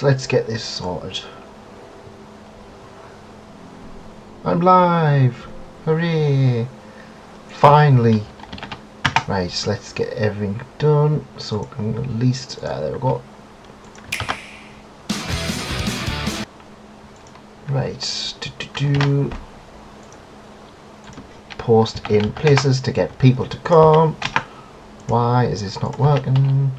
let's get this sorted. I'm live! Hooray! Finally! Right, so let's get everything done. So at least, there we go. Right, post in places to get people to come. Why is this not working?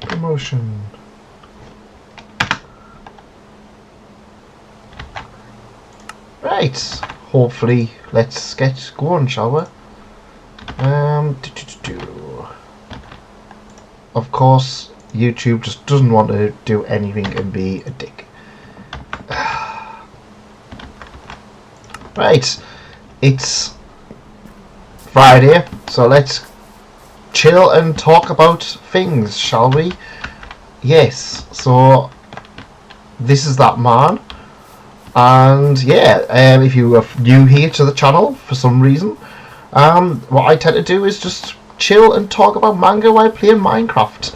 Promotion. Right, hopefully let's get going, shall we? Of course, YouTube just doesn't want to do anything and be a dick. Right, it's Friday, so let's chill and talk about things, shall we? Yes, so this is that man, and yeah, if you are new here to the channel for some reason, what I tend to do is just chill and talk about manga while playing Minecraft.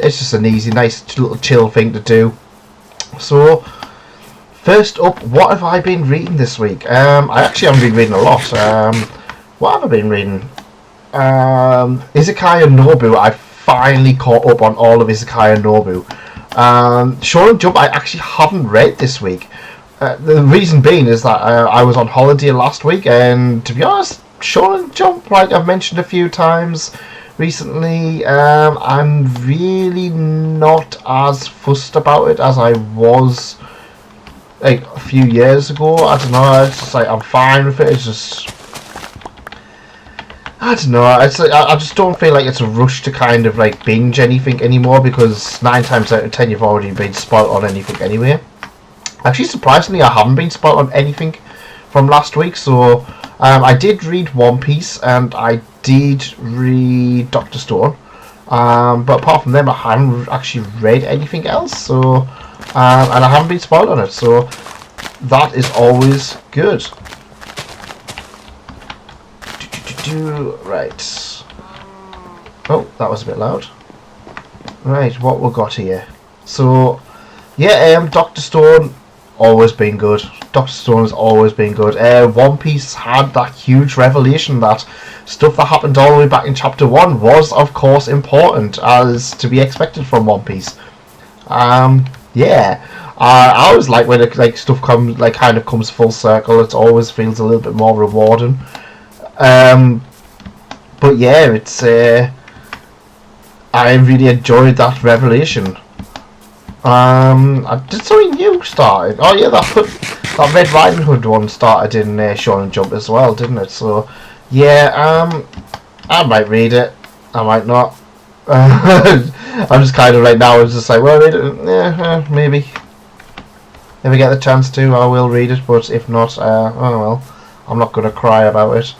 It's just an easy, nice little chill thing to do. So first up, what have I been reading this week? I actually haven't been reading a lot. What have I been reading? Izakaya Nobu. I finally caught up on all of Izakaya Nobu. Shonen Jump I actually haven't read this week. The reason being is that I was on holiday last week, and to be honest, Shonen Jump, like I've mentioned a few times recently, I'm really not as fussed about it as I was like a few years ago. I don't know, it's just like I'm fine with it. It's just, I don't know, it's like, I just don't feel like it's a rush to kind of like binge anything anymore, because 9 times out of 10 you've already been spoiled on anything anyway. Actually, surprisingly, I haven't been spoiled on anything from last week. So I did read One Piece and I did read Dr. Stone, but apart from them I haven't actually read anything else. So and I haven't been spoiled on it, so that is always good. Right. Oh, that was a bit loud. Right, what we got here? So yeah, Dr. Stone, always been good. Dr. Stone has always been good. One Piece had that huge revelation that stuff that happened all the way back in chapter 1 was of course important, as to be expected from One Piece. Yeah, I always like when it, like stuff comes, like kind of comes full circle. It always feels a little bit more rewarding. But yeah, it's I really enjoyed that revelation. Did something new started? Oh yeah, that Red Riding Hood one started in Shonen Jump as well, didn't it? So yeah, I might read it, I might not. I'm just kind of like now, it's just like, well, read it, yeah, maybe. If I get the chance to, I will read it, but if not, oh well, I'm not gonna cry about it.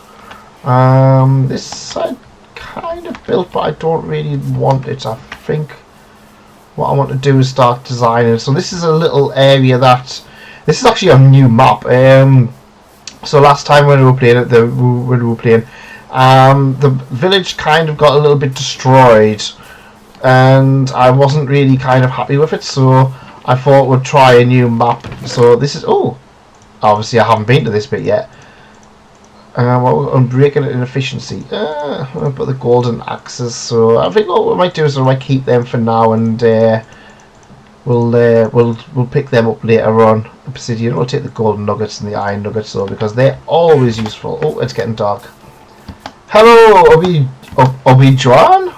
This I kind of built, but I don't really want it. I think what I want to do is start designing. So this is a little area that, this is actually a new map. So last time when we were playing it, the village kind of got a little bit destroyed, and I wasn't really kind of happy with it. So I thought we'd try a new map. So this is, oh, obviously I haven't been to this bit yet. Well, I'm breaking it in efficiency. I'll put the golden axes. So I think what we might do is we might keep them for now, and we'll pick them up later on. Obsidian. We'll take the golden nuggets and the iron nuggets though, because they're always useful. Oh, it's getting dark. Hello, Obi-Juan.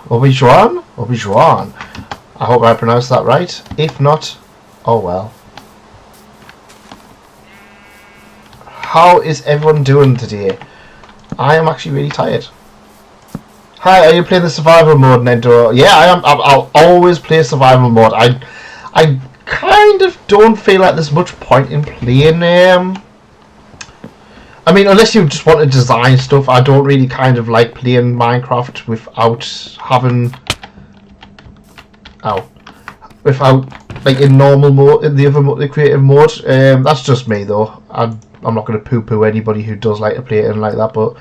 I hope I pronounced that right. If not, oh well. How is everyone doing today? I am actually really tired. Hi, are you playing the survival mode, Nendo? Yeah, I am. I'll always play survival mode. I kind of don't feel like there's much point in playing. I mean, unless you just want to design stuff, I don't really kind of like playing Minecraft without having, without like in normal mode, in the creative mode. That's just me though. I'm not going to poo-poo anybody who does like to play it like that, but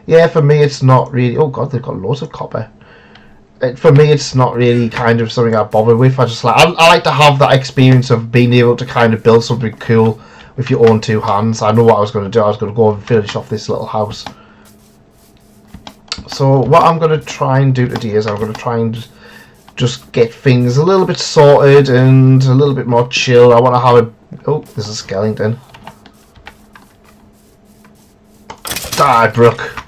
yeah, for me it's not really. Oh god, they've got loads of copper. For me, it's not really kind of something I bother with. I just like I like to have that experience of being able to kind of build something cool with your own two hands. I know what I was going to do. I was going to go and finish off this little house. So what I'm going to try and do today is I'm going to try and just get things a little bit sorted and a little bit more chill. I want to have a... Oh, there's a skeleton. Die, Brooke.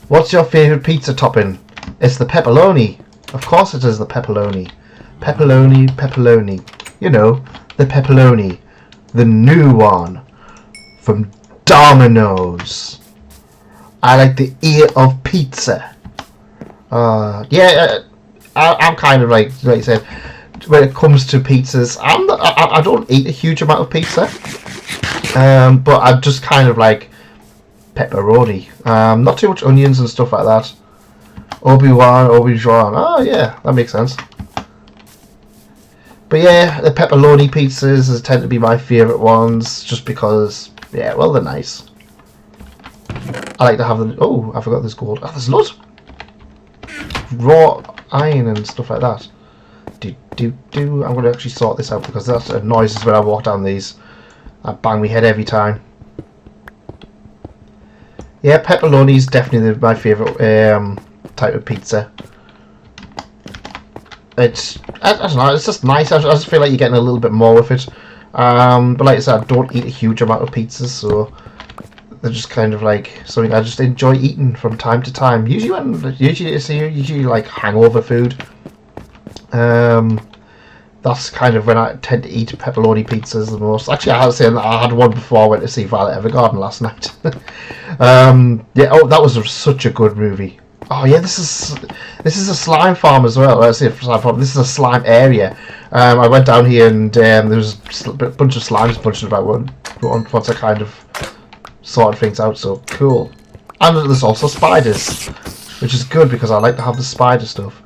What's your favourite pizza topping? It's the pepperoni. Of course it is the pepperoni. Pepperoni, pepperoni. You know, the pepperoni. The new one. From Domino's. I like the ear of pizza. I'm kind of like you said, when it comes to pizzas, I don't eat a huge amount of pizza. But I just kind of like pepperoni. Not too much onions and stuff like that. Obi-Wan. Oh yeah, that makes sense. But yeah, the pepperoni pizzas tend to be my favourite ones, just because, yeah, well, they're nice. I like to have them. Oh, I forgot there's gold. Oh, there's loads. Raw iron and stuff like that. I'm going to actually sort this out because that annoys us when I walk down these. I bang my head every time. Yeah, pepperoni is definitely my favourite type of pizza. I don't know, it's just nice. I just feel like you're getting a little bit more with it. But like I said, I don't eat a huge amount of pizzas, so they're just kind of like something I just enjoy eating from time to time. Usually like hangover food. That's kind of when I tend to eat pepperoni pizzas the most. Actually, I have to say I had one before I went to see Violet Evergarden last night. Yeah, oh, that was such a good movie. Oh yeah, this is a slime farm as well. Let's see, slime farm. This is a slime area. I went down here and there was a bunch of slimes bunching about once I kind of sorted things out. So cool. And there's also spiders, which is good because I like to have the spider stuff.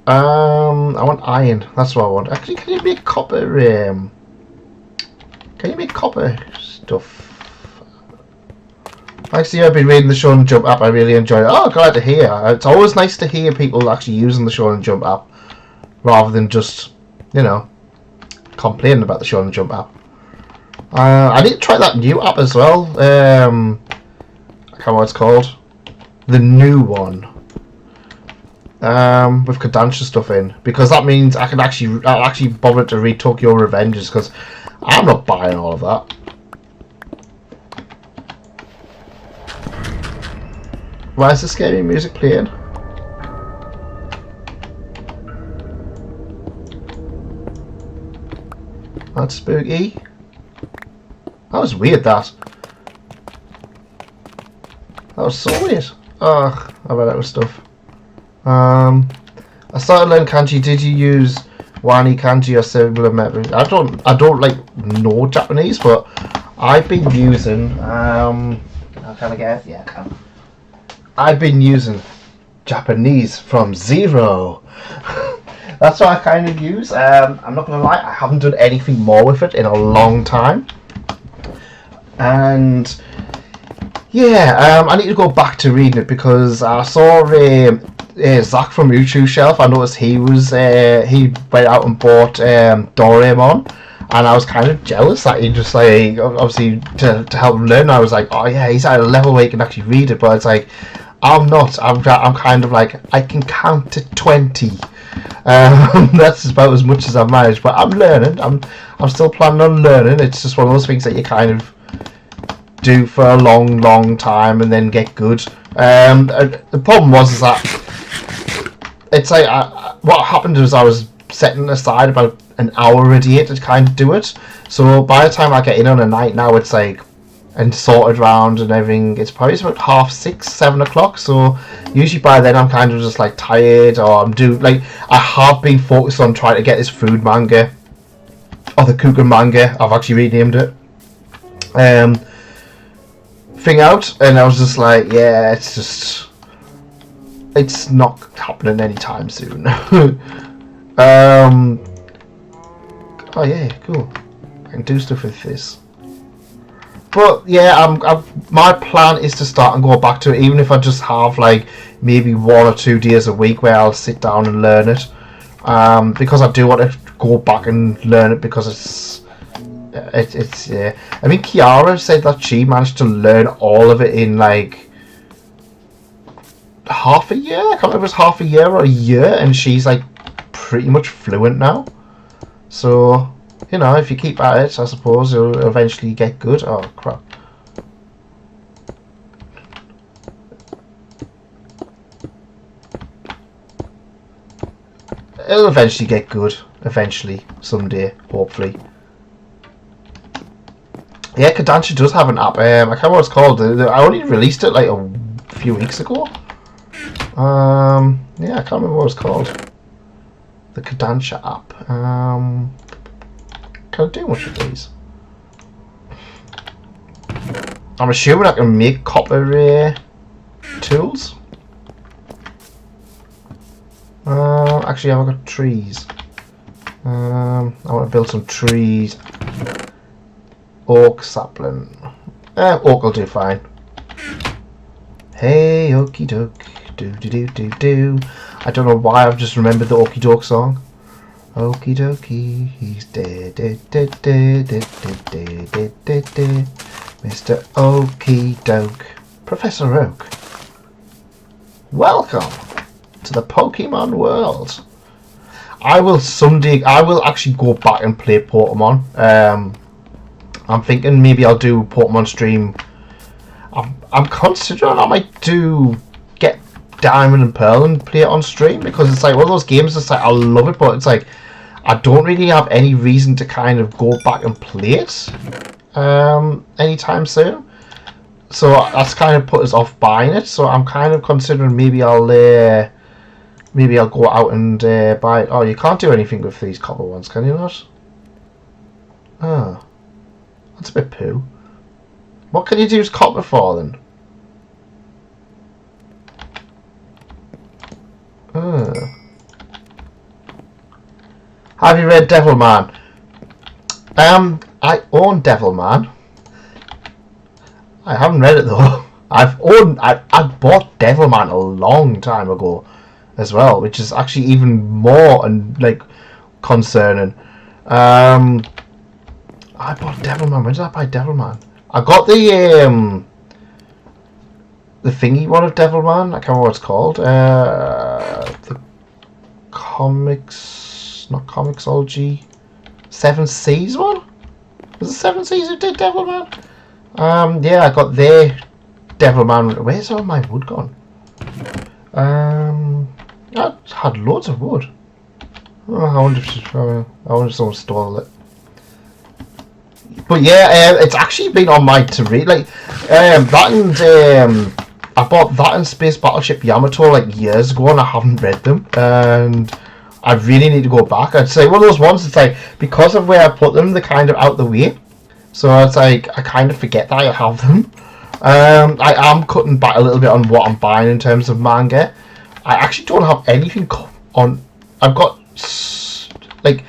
I want iron. That's what I want. Actually, can you make copper? Can you make copper stuff? Actually, I've been reading the Shonen Jump app. I really enjoy it. Oh, glad to hear. It's always nice to hear people actually using the Shonen Jump app rather than just, you know, complaining about the Shonen Jump app. I need to try that new app as well. I can't remember what it's called. The new one. With Kodansha stuff in, because that means I'll actually bother to read Tokyo Revengers, because I'm not buying all of that. Why is the scary music playing? That's spooky. That was weird, that was so weird. Ugh, I read out of stuff. I started learning kanji. Did you use wani kanji or similar methods? I don't like know Japanese, but I've been using can I get it? Yeah, I can. I've been using Japanese from zero. That's what I kind of use. I'm not gonna lie, I haven't done anything more with it in a long time. And yeah, I need to go back to reading it because I saw Zach from YouTube Shelf. I noticed he went out and bought Doraemon, and I was kind of jealous that he just like obviously to help him learn. I was like, oh yeah, he's at a level where he can actually read it, but it's like I'm not. I'm kind of like I can count to 20. That's about as much as I've managed, but I'm learning. I'm still planning on learning. It's just one of those things that you kind of do for a long time and then get good. The problem is that it's like what happened was I was setting aside about an hour a day to kind of do it. So by the time I get in on a night now, it's like and sorted around and everything, it's probably about 6:30, 7 o'clock. So usually by then I'm kind of just like tired, or I have been focused on trying to get this food manga, or the Kuga manga. I've actually renamed it. Thing out, and I was just like, yeah, it's not happening anytime soon. Oh yeah, cool. I can do stuff with this. But yeah, my plan is to start and go back to it, even if I just have like maybe 1 or 2 days a week where I'll sit down and learn it. Because I do want to go back and learn it because it's yeah. I mean, Kiara said that she managed to learn all of it in like half a year. I can't remember if it was half a year or a year, and she's like pretty much fluent now. So, you know, if you keep at it, I suppose you'll eventually get good. Oh, crap. It'll eventually get good. Eventually. Someday. Hopefully. Yeah, Kodansha does have an app. I can't remember what it's called. I only released it like a few weeks ago. Yeah, I can't remember what it's called. The Kodansha app. Can I do much of these? I'm assuming I can make copper tools. Actually, I've got trees. I want to build some trees. Oak sapling. Oak will do fine. Hey, okie doke. Do do do do do. I don't know why I've just remembered the Okie Doke song. Okie dokie, he's dead, dead, dead, dead, dead, dead, dead, dead, dead. Mr. Okie Doke. Professor Oak. Welcome to the Pokemon world. I will actually go back and play Pokemon. I'm thinking maybe I'll do Pokemon stream. I'm considering I might get Diamond and Pearl and play it on stream, because it's like one of those games that's like I love it, but it's like I don't really have any reason to kind of go back and play it anytime soon. So that's kind of put us off buying it. So I'm kind of considering maybe I'll go out and buy it. Oh, you can't do anything with these copper ones, can you not? Oh, that's a bit poo. What can you use copper for then? Have you read Devilman? I own Devilman. I haven't read it though. I bought Devilman a long time ago as well, which is actually even more like concerning. I bought Devilman. When did I buy Devilman? I got the thingy one of Devilman. I can't remember what it's called. The comics, not Comixology. 7 Seas one? Was it 7 Seas who did Devilman? Yeah, I got their Devilman. Where's all my wood gone? I had loads of wood. Oh, I wonder if someone stole it. But yeah, it's actually been on my to read. Like that and I bought that and Space Battleship Yamato like years ago, and I haven't read them. And I really need to go back. I'd say one of those ones. It's like because of where I put them, they're kind of out the way. So it's like I kind of forget that I have them. I am cutting back a little bit on what I'm buying in terms of manga. I actually don't have anything on. I've got like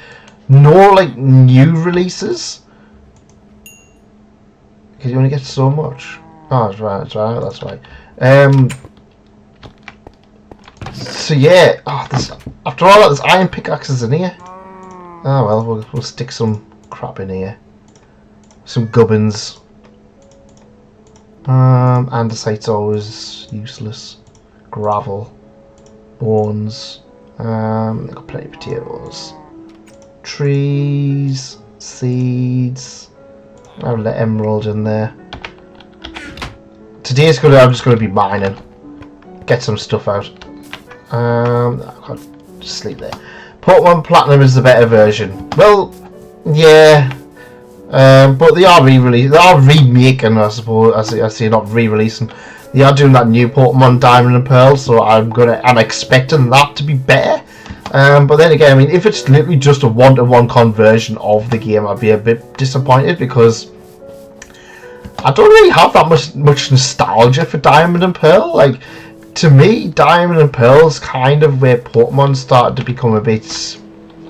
no like new releases because you only get so much. Oh, that's right. So yeah, after all that, there's iron pickaxes in here. Oh well, we'll stick some crap in here. Some gubbins. Andesite's always useless. Gravel. Bones. I've got plenty of potatoes. Trees. Seeds. I'll let emerald in there. I'm just gonna be mining. Get some stuff out. I can't just sleep there. Pokemon Platinum is the better version. Well, yeah. But they are re-releasing. They are remaking, I suppose. I see, not re-releasing. They are doing that new Pokemon Diamond and Pearl, so I'm expecting that to be better. But then again, I mean, if it's literally just a one-to-one conversion of the game, I'd be a bit disappointed because I don't really have that much nostalgia for Diamond and Pearl. Like, to me, Diamond and Pearl is kind of where Pokemon started to become a bit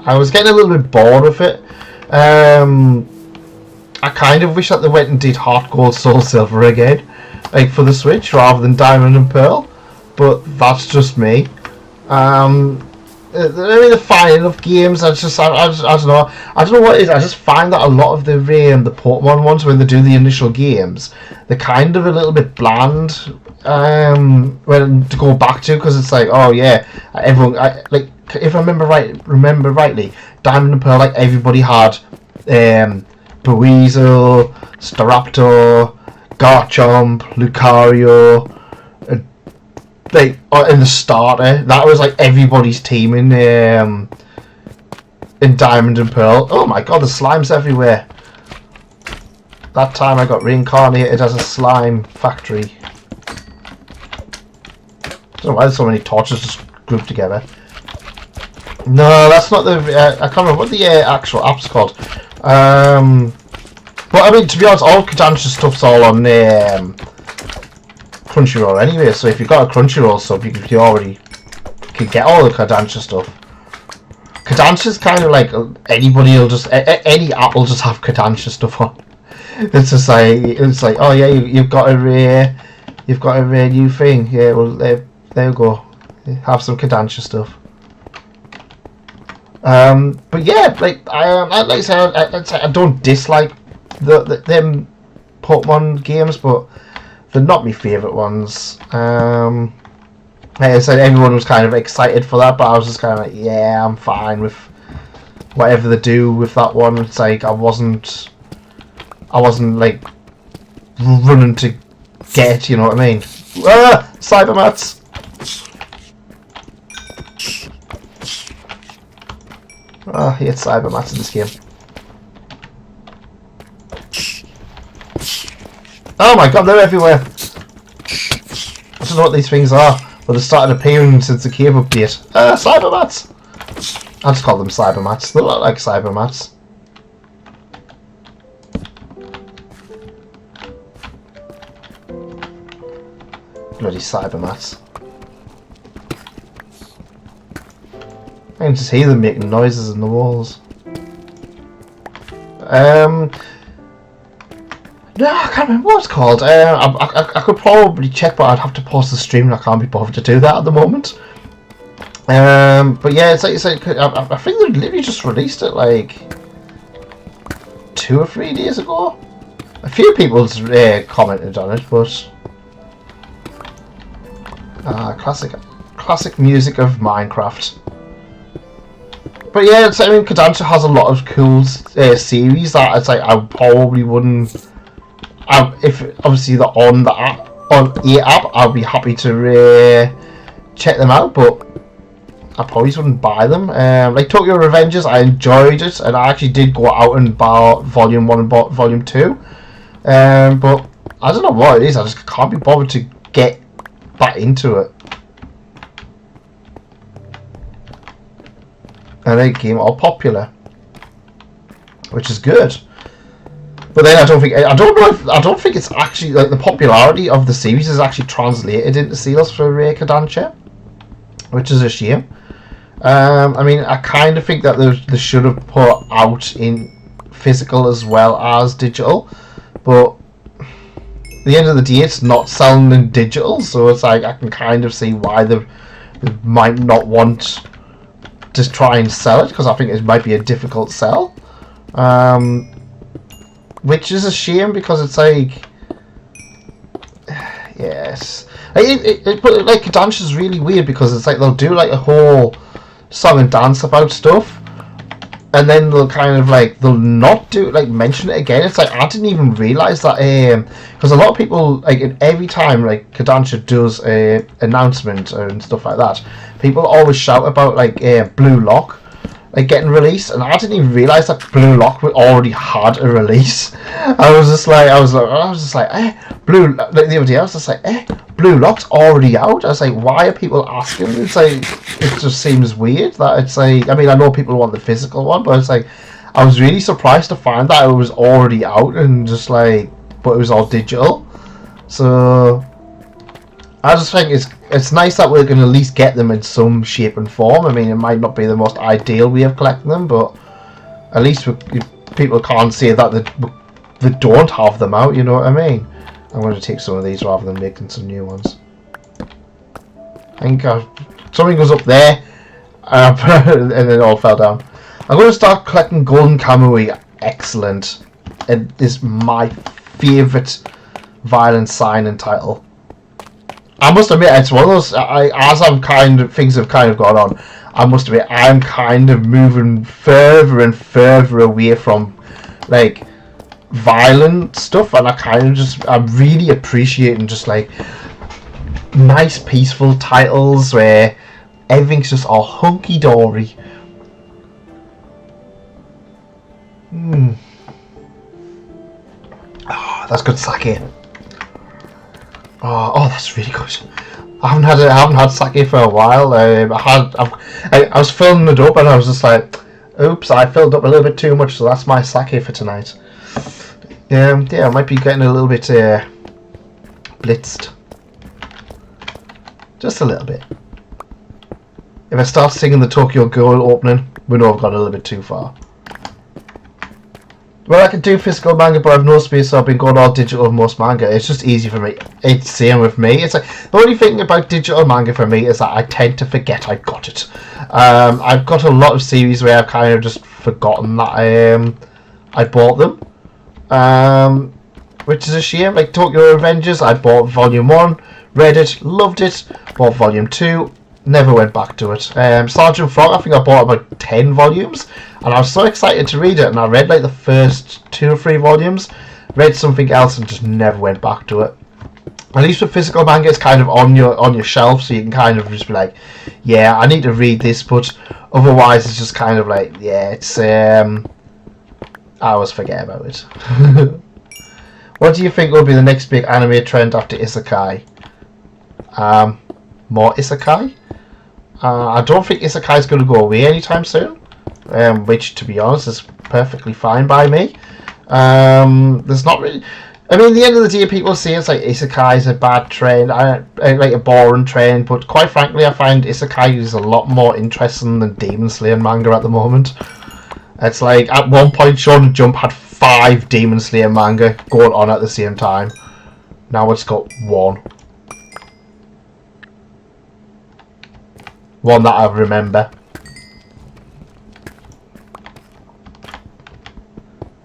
I was getting a little bit bored of it. I kind of wish that they went and did Heart Gold, Soul Silver again, like for the Switch, rather than Diamond and Pearl. But that's just me. I mean, they're fine enough games. I don't know. I don't know what it is. I just find that a lot of the Pokemon ones, when they do the initial games, they're kind of a little bit bland. When to go back to, because it's like, oh yeah, everyone, like, if I remember rightly, Diamond and Pearl, like, everybody had Buizel, Staraptor, Garchomp, Lucario, like, in the starter. That was like everybody's team in Diamond and Pearl. Oh my god, there's slimes everywhere. That time I got reincarnated as a slime factory. I don't know why there's so many torches just grouped together. No, that's not the... I can't remember what the actual app's called. But I mean, to be honest, all Kodansha stuff's all on Crunchyroll anyway, so if you've got a Crunchyroll sub, you already can get all the Kodansha stuff. Kodansha's kind of like anybody will just... any app will just have Kodansha stuff on. It's just like, oh yeah, you've got a rare new thing. Yeah, well, there you go. Have some Kodansha stuff. But yeah, like I said, I don't dislike them Pokemon games, but they're not my favourite ones. Like I said, everyone was kind of excited for that, but I was just kind of like, yeah, I'm fine with whatever they do with that one. It's like I wasn't like running to get it, you know what I mean? Ah, Cybermats! I hate Cybermats in this game. Oh my god, they're everywhere! I don't know what these things are, but they started appearing since the cave update. Cybermats! I'll just call them Cybermats. They look like Cybermats. Bloody Cybermats. I can just hear them making noises in the walls. No, I can't remember what it's called. I could probably check, but I'd have to pause the stream and I can't be bothered to do that at the moment. But yeah, it's like I think they literally just released it like 2 or 3 days ago. A few people commented on it, but classic music of Minecraft. But yeah, it's, I mean, Kodansha has a lot of cool series that it's like I probably wouldn't. If obviously they're on the app, on the app, I'll be happy to check them out, but I probably wouldn't buy them. Like Tokyo Revengers, I enjoyed it, and I actually did go out and buy Volume 1 and bought Volume 2. But I don't know what it is, I just can't be bothered to get back into it. And they became all popular, which is good. But then I don't think it's actually like the popularity of the series is actually translated into sales for Kodansha, which is a shame. I mean, I kind of think that they should have put out in physical as well as digital, but at the end of the day, it's not selling in digital, so it's like I can kind of see why they might not want to try and sell it, because I think it might be a difficult sell. Which is a shame, because it's like, yes, but like Kodansha is really weird, because it's like they'll do like a whole song and dance about stuff, and then they'll kind of like they'll not do like mention it again. It's like I didn't even realize that, because a lot of people like every time like Kodansha does a announcement and stuff like that, people always shout about like Blue Lock like getting released, and I didn't even realize that Blue Lock already had a release. I was just like, Blue. Like the other day, I was just like, Blue Lock's already out. I was like, why are people asking? It's like, it just seems weird that it's like. I mean, I know people want the physical one, but it's like, I was really surprised to find that it was already out and just like, but it was all digital. So I just think it's nice that we're going to at least get them in some shape and form. I mean, it might not be the most ideal way of collecting them, but at least people can't say that they don't have them out, you know what I mean? I'm going to take some of these rather than making some new ones. I think something goes up there, and then it all fell down. I'm going to start collecting golden kamui. Excellent. It is my favourite violent sign and title. I must admit, it's one of those. Things have kind of gone on. I must admit, I'm kind of moving further and further away from like violent stuff, and I'm really appreciating just like nice, peaceful titles where everything's just all hunky dory. Oh, that's good sake. Oh, that's really good. I haven't had sake for a while. I was filling it up and I was just like, oops, I filled up a little bit too much, so that's my sake for tonight. Yeah, I might be getting a little bit blitzed. Just a little bit. If I start singing the Tokyo Ghoul opening, we know I've gone a little bit too far. Well, I can do physical manga, but I've no space, so I've been going all digital with most manga. It's just easy for me. It's same with me. It's like the only thing about digital manga for me is that I tend to forget I got it. I've got a lot of series where I've kind of just forgotten that I bought them, which is a shame. Like Tokyo Revengers, I bought Volume 1, read it, loved it. Bought Volume 2. Never went back to it. Sergeant Frog, I think I bought about 10 volumes, and I was so excited to read it, and I read like the first 2 or 3 volumes, read something else, and just never went back to it. At least with physical manga, it's kind of on your shelf, so you can kind of just be like, yeah, I need to read this, but otherwise it's just kind of like, yeah, it's I always forget about it. What do you think will be the next big anime trend after isekai? More isekai? I don't think isekai is going to go away anytime soon, which, to be honest, is perfectly fine by me. There's not really. I mean, at the end of the day, people say it's like isekai is a bad trend, like a boring trend. But quite frankly, I find isekai is a lot more interesting than Demon Slayer manga at the moment. It's like at one point, Shonen Jump had 5 Demon Slayer manga going on at the same time. Now it's got 1. One that I remember.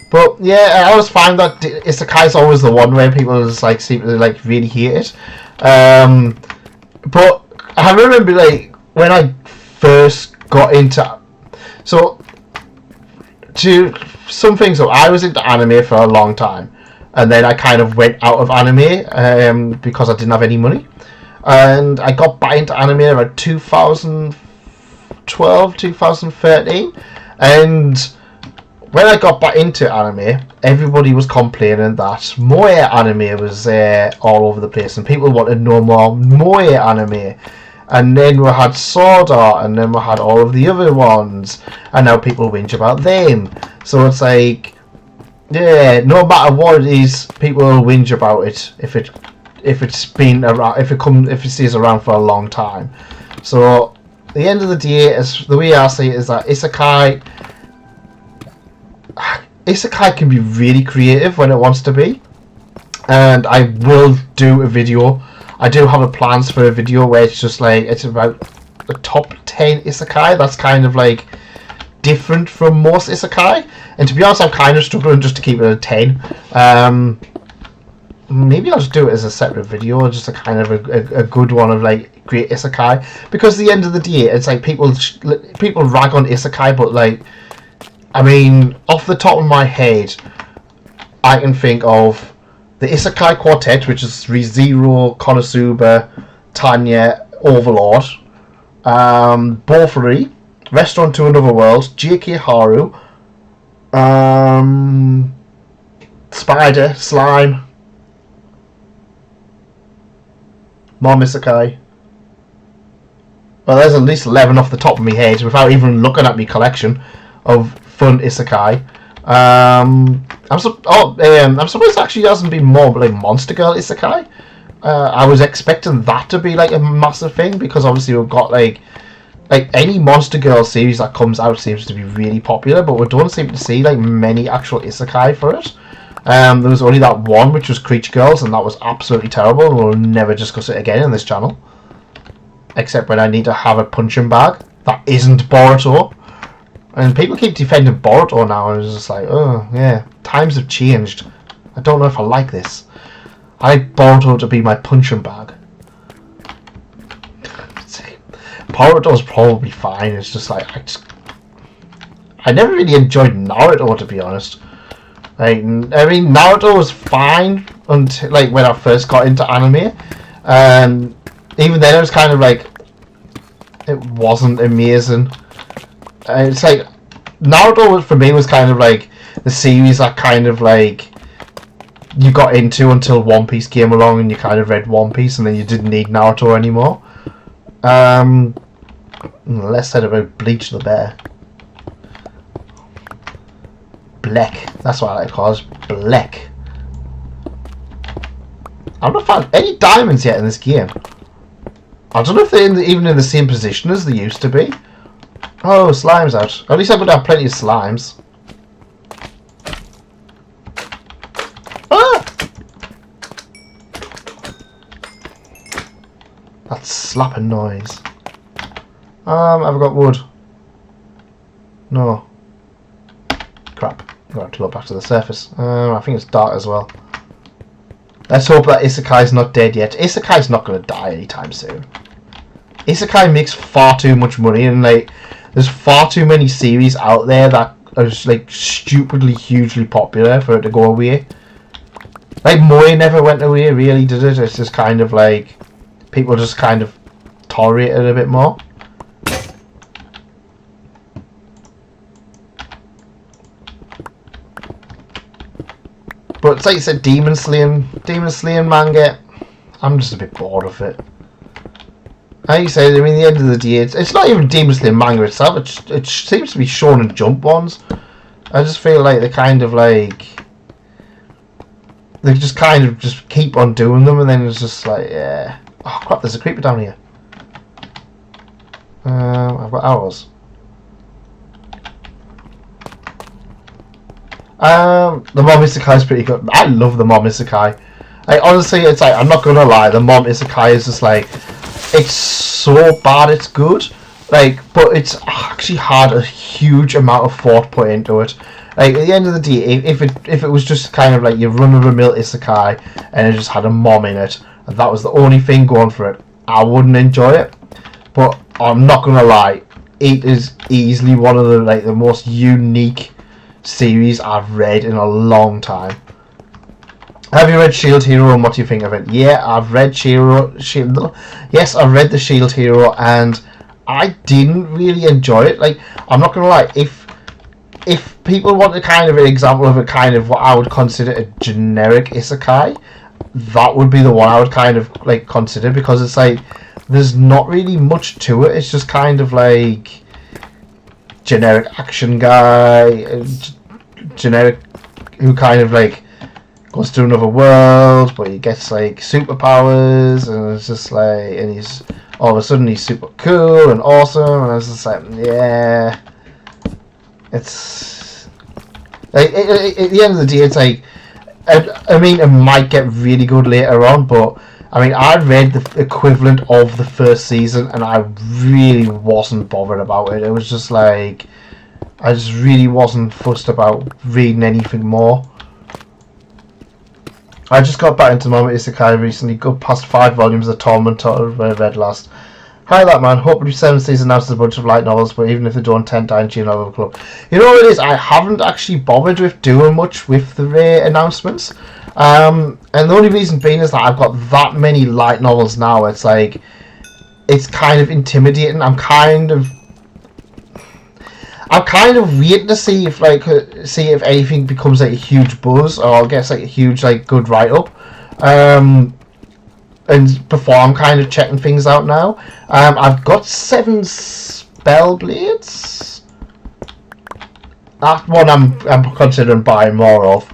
But yeah, I always find that isekai is always the one where people just like seem to like really hate it. But I remember like when I first got into I was into anime for a long time, and then I kind of went out of anime because I didn't have any money. And I got back into anime around 2012, 2013. And when I got back into anime, everybody was complaining that moe anime was all over the place. And people wanted no more moe anime. And then we had Sword Art, and then we had all of the other ones. And now people whinge about them. So it's like, yeah, no matter what it is, people will whinge about it if it's been around, if it stays around for a long time. So at the end of the day, the way I see it is that isekai can be really creative when it wants to be, and I will do a video. I do have plans for a video where it's just like it's about the top 10 isekai that's kind of like different from most isekai. And to be honest, I'm kind of struggling just to keep it at 10. Maybe I'll just do it as a separate video, just a kind of a good one of like great isekai, because at the end of the day, it's like people rag on isekai, but like, I mean, off the top of my head, I can think of the Isekai Quartet, which is ReZero, Konosuba, Tanya, Overlord, Bofuri, Restaurant to Another World, J.K. Haru, Spider, Slime, more isekai. Well, there's at least 11 off the top of my head without even looking at my collection of fun isekai. I'm surprised actually there hasn't been more like Monster Girl isekai, I was expecting that to be like a massive thing, because obviously we've got like any Monster Girl series that comes out seems to be really popular, but we don't seem to see like many actual isekai for it. There was only that one, which was Creature Girls, and that was absolutely terrible, and we'll never discuss it again in this channel. Except when I need to have a punching bag that isn't Boruto. And people keep defending Boruto now, and it's just like, oh yeah, times have changed. I don't know if I like this. I like Boruto to be my punching bag. Boruto's probably fine. It's just like I never really enjoyed Naruto, to be honest. Like, I mean, Naruto was fine until like when I first got into anime, and even then it was kind of like it wasn't amazing. It's like Naruto for me was kind of like the series that kind of like you got into until One Piece came along and you kind of read One Piece and then you didn't need Naruto anymore. Less said about Bleach the Bear. Black. That's what I like to call it. Black. I've not found any diamonds yet in this game. I don't know if they're even in the same position as they used to be. Oh, slime's out. At least I would have plenty of slimes. Ah! That slapping noise. Have I got wood? No. Crap. I'm going to go back to the surface. I think it's dark as well. Let's hope that Isekai's not dead yet. Isekai's not going to die anytime soon. Isekai makes far too much money, and like, there's far too many series out there that are just like stupidly hugely popular for it to go away. Like Moe never went away, really, did it? It's just kind of like people just kind of tolerate it a bit more. But it's like you said, Demon Slaying manga, I'm just a bit bored of it. Like you said, I mean, at the end of the day, it's not even Demon Slaying manga itself, it seems to be Shonen Jump ones. I just feel like they kind of like, they just kind of just keep on doing them, and then it's just like, yeah. Oh crap, there's a creeper down here. I've got arrows. The Mom Isekai is pretty good. I love the Mom Isekai. Like, honestly, it's like, I'm not gonna lie, the Mom Isekai is just like, it's so bad it's good. Like, but it's actually had a huge amount of thought put into it. Like, at the end of the day, if it was just kind of like your run-of-the-mill Isekai and it just had a mom in it, and that was the only thing going for it, I wouldn't enjoy it. But I'm not gonna lie, it is easily one of the most unique series I've read in a long time. Have you read Shield Hero, and what do you think of it? Yeah, I've read Yes, I've read the Shield Hero, and I didn't really enjoy it. Like, I'm not gonna lie, if people want a kind of an example of a kind of what I would consider a generic isekai, that would be the one I would kind of like consider, because it's like there's not really much to it. It's just kind of like generic action guy, generic who kind of like goes to another world, but he gets like superpowers, and it's just like, and he's all of a sudden he's super cool and awesome, and it's just like, yeah, it's like at the end of the day, it's like, I mean, it might get really good later on, but I mean, I read the equivalent of the first season, and I really wasn't bothered about it. It was just like, I just really wasn't fussed about reading anything more. I just got back into Mama Isekai recently, got past 5 volumes of Torment I read last. Hi that man, hopefully 7 season announces a bunch of light novels, but even if they don't tend to enter novel club. You know what it is, I haven't actually bothered with doing much with the announcements. And the only reason being is that I've got that many light novels now, it's like, it's kind of intimidating. I'm kind of waiting to see if anything becomes like a huge buzz, or I'll get like a huge like good write up, and before I'm kind of checking things out now. I've got 7 spell blades. That one I'm considering buying more of.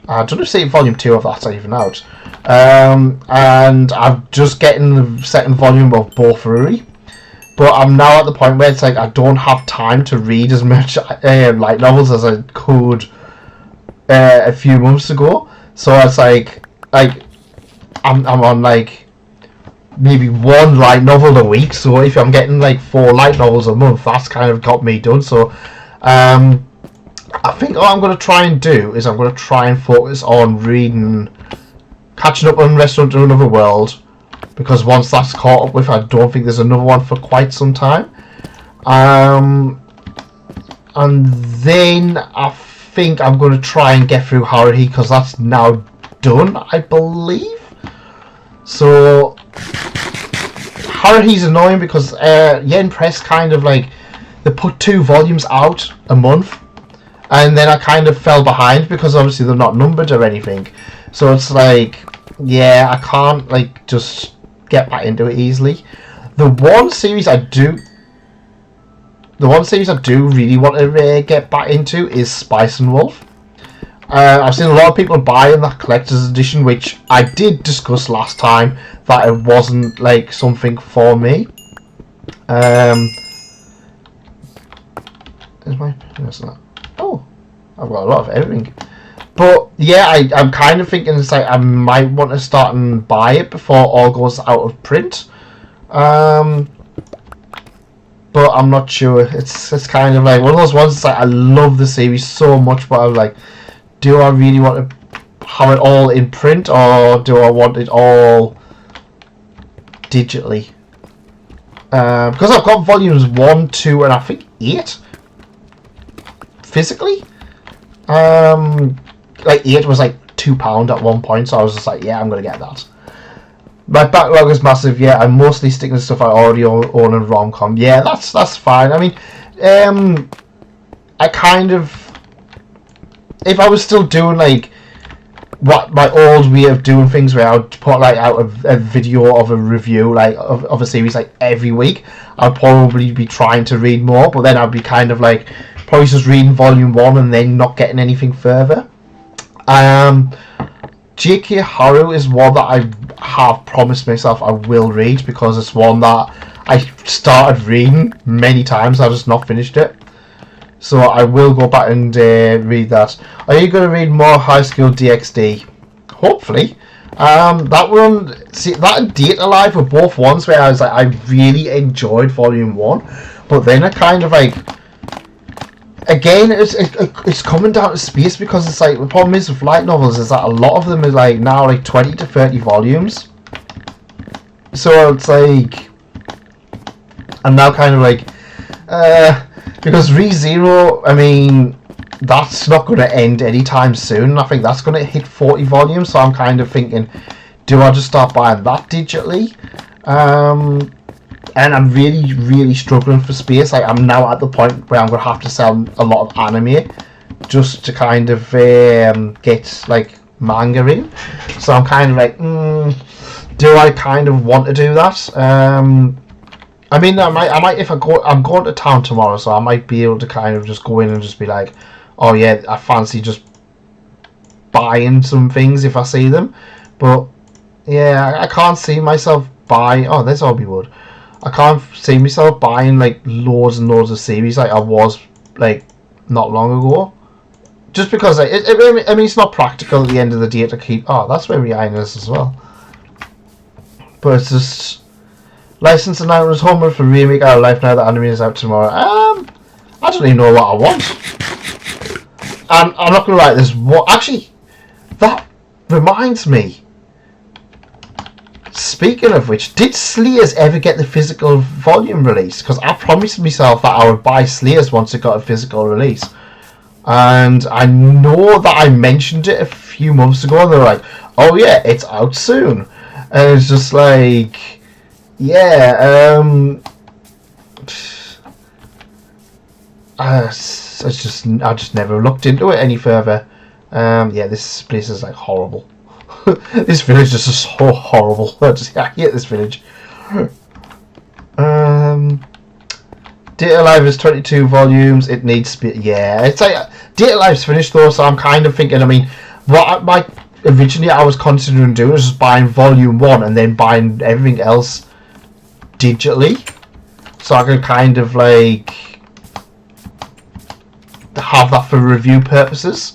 I don't know if volume 2 of that's even out. And I'm just getting the second volume of Bofuri. But I'm now at the point where it's like I don't have time to read as much light novels as I could a few months ago. So it's like I'm on like maybe one light novel a week. So if I'm getting like 4 light novels a month, that's kind of got me done. So I think what I'm going to try and do is I'm going to try and focus on reading, catching up on Restaurant in Another World, because once that's caught up with, I don't think there's another one for quite some time. And then I think I'm going to try and get through Haruhi, because that's now done, I believe. So Haruhi's annoying because Yen Press kind of like, they put 2 volumes out a month. And then I kind of fell behind because obviously they're not numbered or anything. So it's like, yeah, I can't like just get back into it easily. The one series I do really want to get back into is Spice and Wolf. I've seen a lot of people buying that collector's edition, which I did discuss last time that it wasn't like something for me. Is my not? Oh, I've got a lot of everything. But yeah, I'm kind of thinking it's like I might want to start and buy it before all goes out of print. But I'm not sure. It's kind of like one of those ones. It's like I love the series so much, but I'm like, do I really want to have it all in print, or do I want it all digitally? Because I've got volumes 1, 2, and I think 8 physically. Like 8 was like £2 at one point, so I was just like, yeah, I'm gonna get that. My backlog is massive. Yeah, I'm mostly sticking to stuff I already own in rom-com. Yeah, that's fine. I mean, I kind of, if I was still doing like what my old way of doing things, where I would put like out a video of a review like of a series like every week, I'd probably be trying to read more, but then I'd be kind of like probably just reading volume 1 and then not getting anything further. J.K. Haru is one that I have promised myself I will read, because it's one that I started reading many times. I've just not finished it. So I will go back and read that. Are you going to read more High School DxD? Hopefully. That one, see, that and Data Live were both ones where I was like, I really enjoyed volume 1, but then I kind of like, again, it's coming down to space, because it's like the problem is with light novels is that a lot of them is like now like 20 to 30 volumes. So it's like I'm now kind of like because ReZero, I mean, that's not going to end anytime soon. I think that's going to hit 40 volumes, so I'm kind of thinking, do I just start buying that digitally? And I'm really struggling for space. Like, I'm now at the point where I'm going to have to sell a lot of anime just to kind of get like manga in. So I'm kind of like, do I kind of want to do that? I mean, I might if I'm going to town tomorrow, so I might be able to kind of just go in and just be like, oh yeah, I fancy just buying some things if I see them. But yeah, I can't see myself buying. Oh, there's Obi Wood. I can't see myself buying like loads and loads of series like I was like not long ago. Just because I mean, it's not practical at the end of the day to keep. Oh, that's where Rihanna is as well. But it's just licensed announcement homework for remake Out of Life now that anime is out tomorrow. I don't even know what I want. And I'm not gonna lie, there's what actually that reminds me. Speaking of which, did Slayers ever get the physical volume release? Because I promised myself that I would buy Slayers once it got a physical release. And I know that I mentioned it a few months ago, and they were like, oh yeah, it's out soon. And it's just like, yeah, I just never looked into it any further. Yeah, this place is like horrible. This village is just so horrible. I hate this village. Data Live is 22 volumes. It needs yeah, it's like Data Live's finished though, so I'm kind of thinking, I mean, Originally I was considering doing was just buying volume 1 and then buying everything else digitally, so I could kind of like have that for review purposes.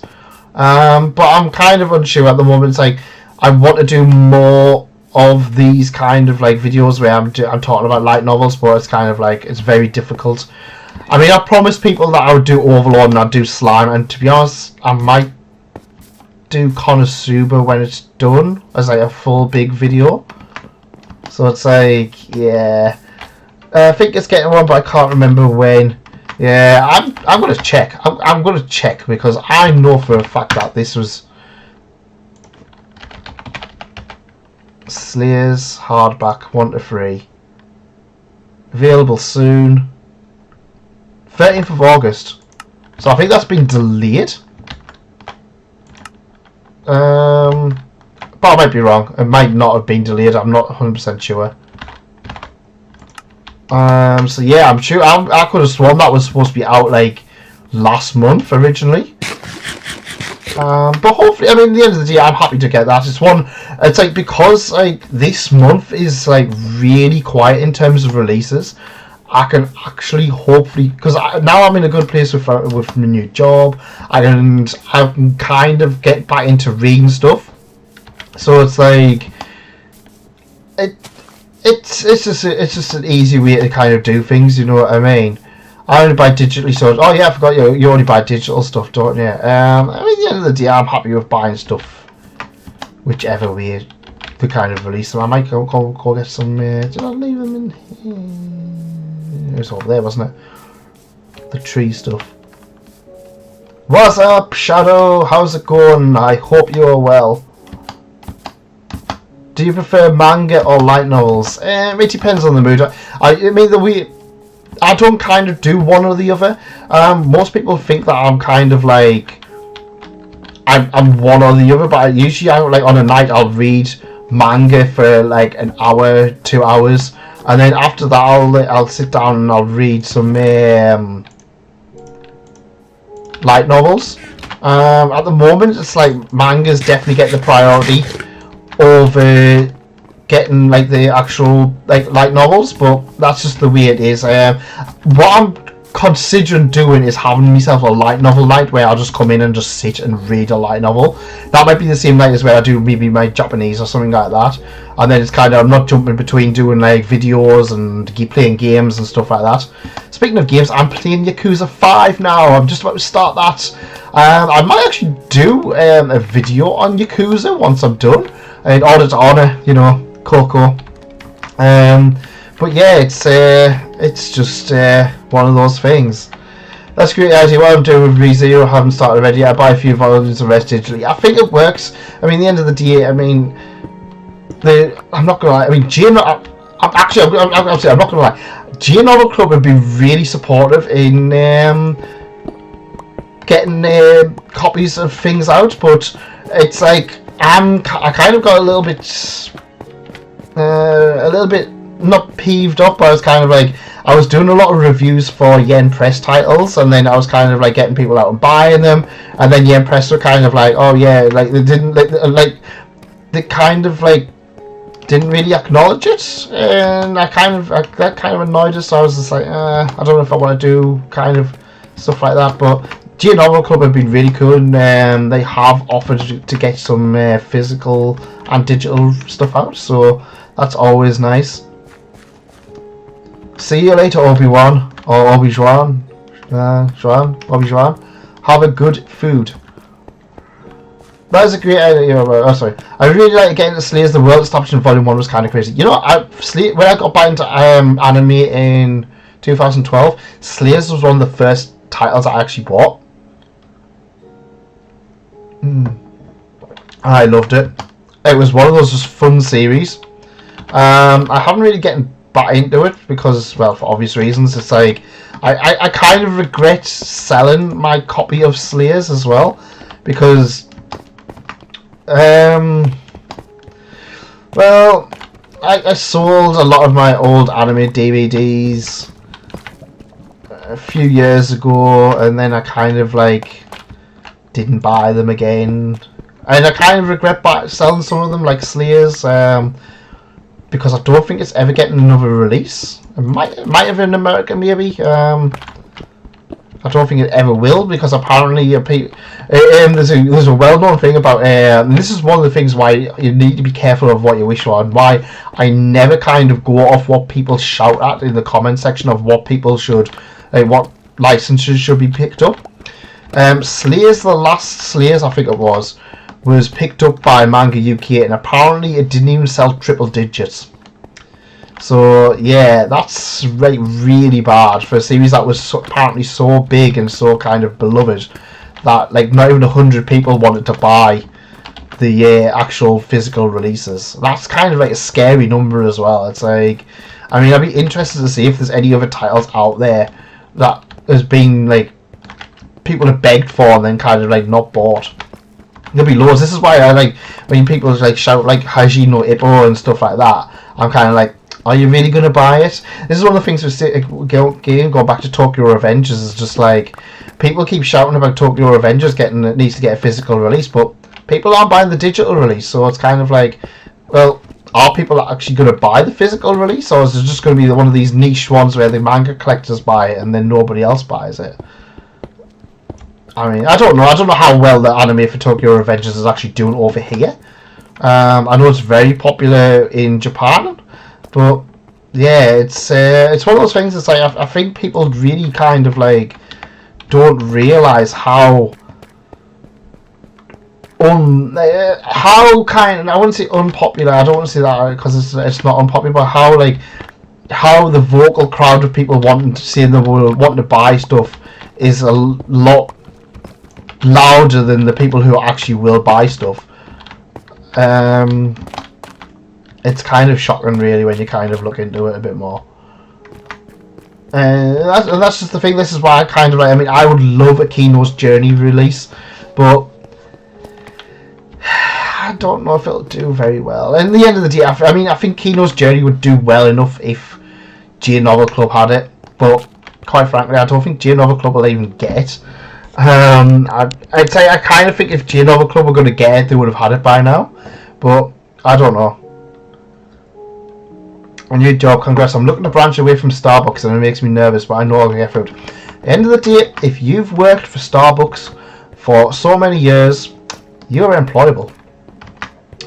But I'm kind of unsure at the moment. It's like I want to do more of these kind of like videos where I'm talking about light novels, but it's kind of like it's very difficult. I mean, I promised people that I would do Overlord and I'd do Slime, and to be honest, I might do Konosuba when it's done as like a full big video. So it's like, yeah, I think it's getting one, but I can't remember when. Yeah, I'm gonna check. I'm gonna check because I know for a fact that this was Slayers hardback 1 to 3, available soon, 13th of August. So I think that's been delayed. But I might be wrong. It might not have been delayed. I'm not 100% sure. So yeah, I'm sure I could have sworn that was supposed to be out like last month originally. But hopefully, I mean, at the end of the day, I'm happy to get that. It's like because like this month is like really quiet in terms of releases. I can actually hopefully, because now I'm in a good place with my new job, and I can kind of get back into reading stuff. So it's like it's just an easy way to kind of do things. You know what I mean? I only buy digitally, so oh yeah, I forgot you only buy digital stuff, don't you? I mean, at the end of the day, I'm happy with buying stuff, whichever way they kind of release them. I might go get some. Did I leave them in here? It was over there, wasn't it? The tree stuff. What's up, Shadow? How's it going? I hope you are well. Do you prefer manga or light novels? It depends on the mood. I mean, I don't kind of do one or the other. Most people think that I'm kind of like I'm one or the other, but usually like on a night I'll read manga for like an hour, 2 hours, and then after that I'll sit down and I'll read some light novels. At the moment, it's like mangas definitely get the priority over getting like the actual like light novels, but that's just the way it is. What I'm considering doing is having myself a light novel night where I'll just come in and just sit and read a light novel. That might be the same night as where I do maybe my Japanese or something like that, and then it's kind of I'm not jumping between doing like videos and keep playing games and stuff like that. Speaking of games, I'm playing Yakuza 5 now. I'm just about to start that. I might actually do a video on Yakuza once I'm done, in order to honour, you know, Coco. But yeah, it's just one of those things. That's a great idea. What I'm doing with ReZero, I haven't started already. I buy a few volumes of the rest digitally. I think it works. I mean, at the end of the day, I mean, I'm not gonna lie. I mean, I'm not gonna lie. G Novel Club would be really supportive in getting copies of things out, but it's like I kind of got a little bit not peeved off, but I was kind of like I was doing a lot of reviews for Yen Press titles, and then I was kind of like getting people out and buying them, and then Yen Press were kind of like, oh yeah, like they didn't they kind of like didn't really acknowledge it, and that kind of annoyed us. So I was just like, I don't know if I want to do kind of stuff like that, but G Novel Club have been really cool, and they have offered to get some physical and digital stuff out, so that's always nice. See you later, Obi-Wan, or Obi-Juan. Obi-Juan. Have a good food. That is a great idea. Oh, sorry. I really like getting into Slayers. The World Establishment Volume 1 was kind of crazy. You know, when I got back into anime in 2012, Slayers was one of the first titles I actually bought. I loved it. It was one of those just fun series. I haven't really gotten back into it because, well, for obvious reasons. It's like I kind of regret selling my copy of Slayers as well, because well, I sold a lot of my old anime DVDs a few years ago, and then I kind of like didn't buy them again. and I kind of regret selling some of them, like Slayers, because I don't think it's ever getting another release. It might have in America, maybe. I don't think it ever will, because apparently there's a well-known thing about and this is one of the things why you need to be careful of what you wish for, and why I never kind of go off what people shout at in the comment section of what people should, what licenses should be picked up. Slayers, the last Slayers I think it was picked up by Manga UK, and apparently it didn't even sell triple digits. So yeah, that's like really bad for a series that was apparently so big and so kind of beloved that like not even 100 people wanted to buy the actual physical releases. That's kind of like a scary number as well. It's like, I mean, I'd be interested to see if there's any other titles out there that has been like people have begged for and then kind of like not bought. There'll be loads. This is why I like when people like shout like Haji no Ippo and stuff like that. I'm kind of like, are you really going to buy it? This is one of the things with going back to Tokyo Revengers, is just like people keep shouting about Tokyo Revengers needs to get a physical release, but people aren't buying the digital release. So it's kind of like, well, are people actually going to buy the physical release, or is it just going to be one of these niche ones where the manga collectors buy it and then nobody else buys it? I mean, I don't know how well the anime for Tokyo Revengers is actually doing over here. I know it's very popular in Japan, but yeah, it's one of those things. It's like I think people really kind of like don't realize how kind of, I wouldn't say unpopular. I don't want to say that because it's not unpopular, but how the vocal crowd of people wanting to see in the world, wanting to buy stuff, is a lot louder than the people who actually will buy stuff. It's kind of shocking, really, when you kind of look into it a bit more. That's just the thing. This is why I kind of like. I mean, I would love a Kino's Journey release, but I don't know if it'll do very well. And at the end of the day, I mean, I think Kino's Journey would do well enough if J Novel Club had it, but quite frankly, I don't think J Novel Club will even get it. I'd say I kind of think if J Novel Club were going to get it, they would have had it by now, but I don't know. A new job, congrats. I'm looking to branch away from Starbucks and it makes me nervous, but I know I'll get through it. At the end of the day, if you've worked for Starbucks for so many years, you're employable.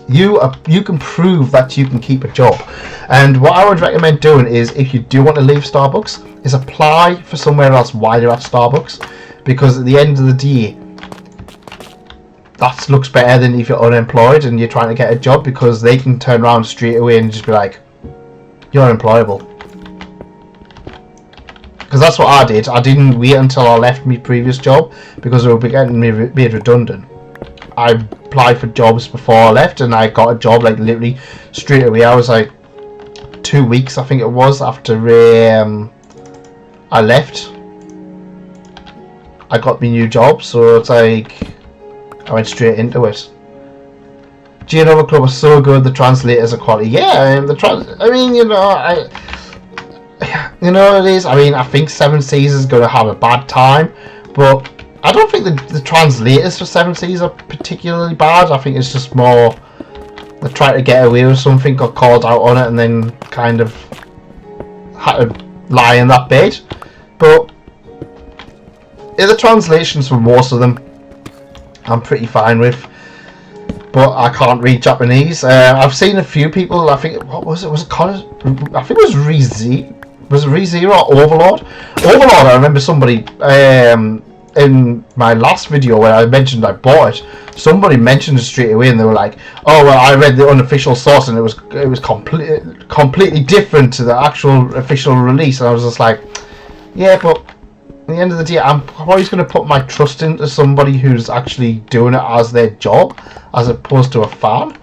You can prove that you can keep a job. And what I would recommend doing is, if you do want to leave Starbucks, is apply for somewhere else while you're at Starbucks. Because at the end of the day, that looks better than if you're unemployed and you're trying to get a job, because they can turn around straight away and just be like, you're employable. Because that's what I did. I didn't wait until I left my previous job because they were getting me made redundant. I applied for jobs before I left and I got a job like literally straight away. I was like 2 weeks, I think it was, after I left, I got my new job. So it's like I went straight into it. J Novel Club was so good. The translators are quality. Yeah, I mean, it is. I mean, I think Seven Seas is going to have a bad time, but I don't think the translators for Seven Seas are particularly bad. I think it's just more they tried to get away with something, got called out on it, and then kind of had to lie in that bait. But yeah, the translations for most of them I'm pretty fine with. But I can't read Japanese. I've seen a few people. I think what was it? Was it Connor? I think it was ReZero. Was it ReZero or Overlord? Overlord. I remember somebody in my last video where I mentioned I bought it. Somebody mentioned it straight away, and they were like, "Oh well, I read the unofficial source, and it was completely different to the actual official release." And I was just like, "Yeah, but." At the end of the day, I'm always going to put my trust into somebody who's actually doing it as their job, as opposed to a fan.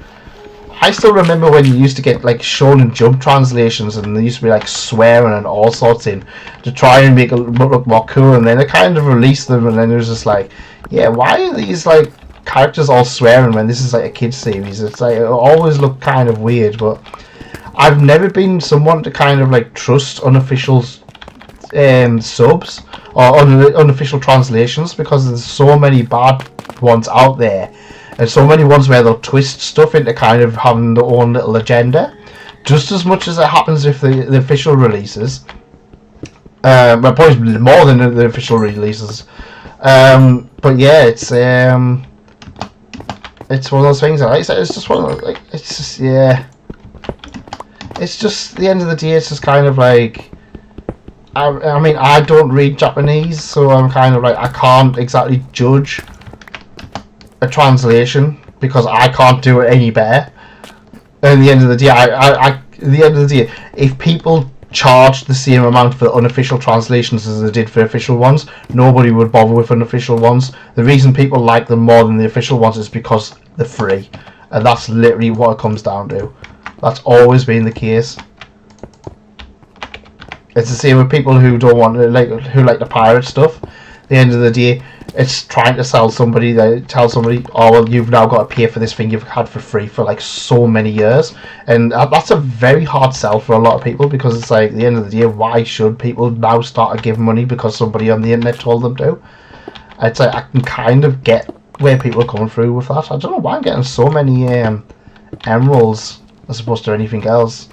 I still remember when you used to get like Shonen Jump translations, and they used to be like swearing and all sorts in to try and make it look more cool, and then they kind of released them, and then it was just like, yeah, why are these like characters all swearing when this is like a kids series? It's like, it always looked kind of weird. But I've never been someone to kind of like trust unofficial subs or unofficial translations, because there's so many bad ones out there, and so many ones where they'll twist stuff into kind of having their own little agenda, just as much as it happens with the official releases. Well, probably more than the official releases. But yeah, it's one of those things. Like I said, it's just one of those, like, it's just, yeah. It's just, the end of the day, it's just kind of like, I mean, I don't read Japanese, so I'm kind of like, I can't exactly judge a translation because I can't do it any better. And at the end of the day, at the end of the day, if people charged the same amount for unofficial translations as they did for official ones, nobody would bother with unofficial ones. The reason people like them more than the official ones is because they're free, and that's literally what it comes down to. That's always been the case. It's the same with people who don't want to who like the pirate stuff. At the end of the day, it's trying to sell somebody. They tell somebody, oh well, you've now got to pay for this thing you've had for free for like so many years, and that's a very hard sell for a lot of people, because it's like, at the end of the day, why should people now start to give money because somebody on the internet told them to? It's like, I can kind of get where people are coming through with that. I don't know why I'm getting so many emeralds as opposed to anything else.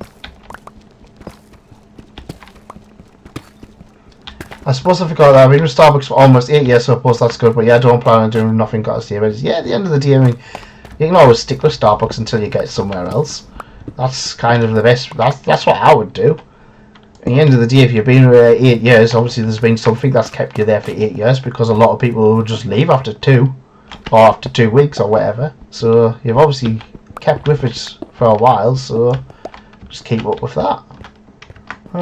I suppose I forgot that. I've been with Starbucks for almost 8 years, so I suppose that's good. But yeah, I don't plan on doing nothing got to say about it. Yeah, at the end of the day, I mean, you can always stick with Starbucks until you get somewhere else. That's kind of the best. That's what I would do. At the end of the day, if you've been there 8 years, obviously there's been something that's kept you there for 8 years, because a lot of people will just leave after 2, or after 2 weeks or whatever. So you've obviously kept with it for a while, so just keep up with that. I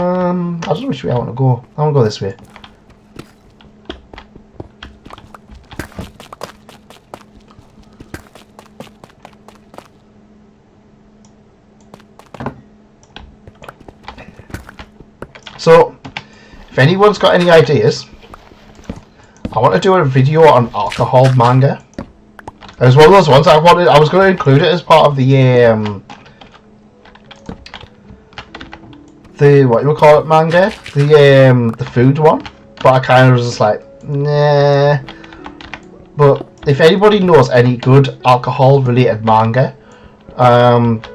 don't know which way I want to go. I want to go this way. So, if anyone's got any ideas, I want to do a video on alcohol manga. It was one of those ones I was going to include it as part of the what you would call it, manga, the food one, but I kind of was just like, nah. But if anybody knows any good alcohol related manga,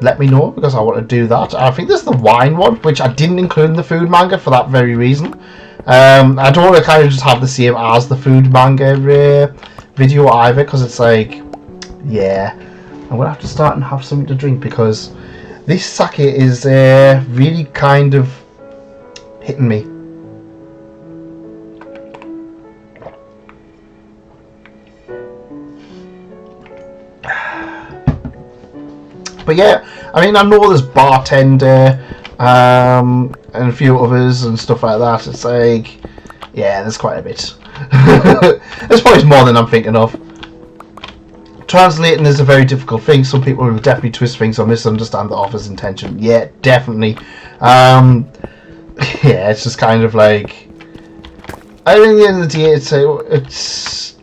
let me know, because I want to do that. I think there's the wine one, which I didn't include in the food manga for that very reason. I don't want to kind of just have the same as the food manga video either, because it's like, yeah, I'm gonna have to start and have something to drink, because this sake is really kind of hitting me. But yeah, I mean, I know there's Bartender and a few others and stuff like that. It's like, yeah, there's quite a bit. There's probably more than I'm thinking of. Translating is a very difficult thing. Some people will definitely twist things or misunderstand the author's intention. Yeah, definitely. Yeah, it's just kind of like, I mean, at the end of the day, it's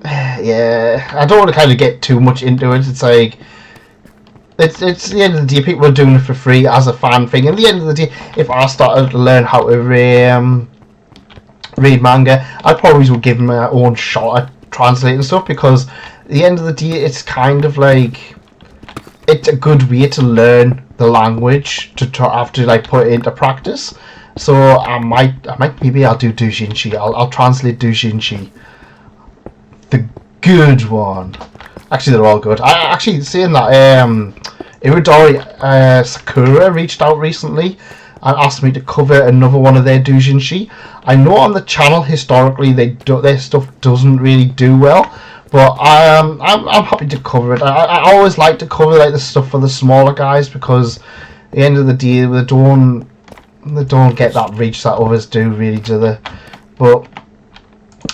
yeah, I don't want to kind of get too much into it. It's like, it's the end of the day, people are doing it for free as a fan thing. And at the end of the day, if I started to learn how to read manga, I probably would give them my own shot at translating stuff, because at the end of the day, it's kind of like, it's a good way to learn the language to have to like put it into practice. So maybe I'll do doujinshi. I'll translate doujinshi, the good one. Actually, they're all good. I actually, saying that, Iridori Sakura reached out recently and asked me to cover another one of their doujinshi. I know on the channel historically their stuff doesn't really do well, but I'm happy to cover it. I always like to cover like the stuff for the smaller guys, because at the end of the day, they don't get that reach that others do, really, do they? But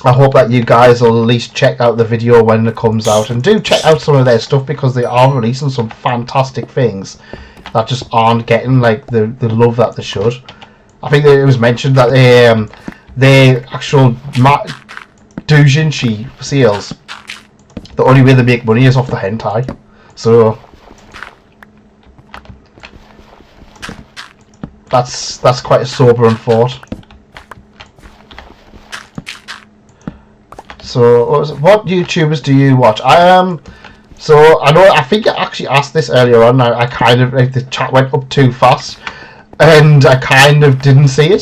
I hope that you guys will at least check out the video when it comes out, and do check out some of their stuff, because they are releasing some fantastic things that just aren't getting like the love that they should. I think that it was mentioned that their actual doujinshi sales, the only way they make money is off the hentai. So that's quite a sobering thought. So what YouTubers do you watch? So I think I actually asked this earlier on. I kind of like the chat went up too fast, and I kind of didn't see it.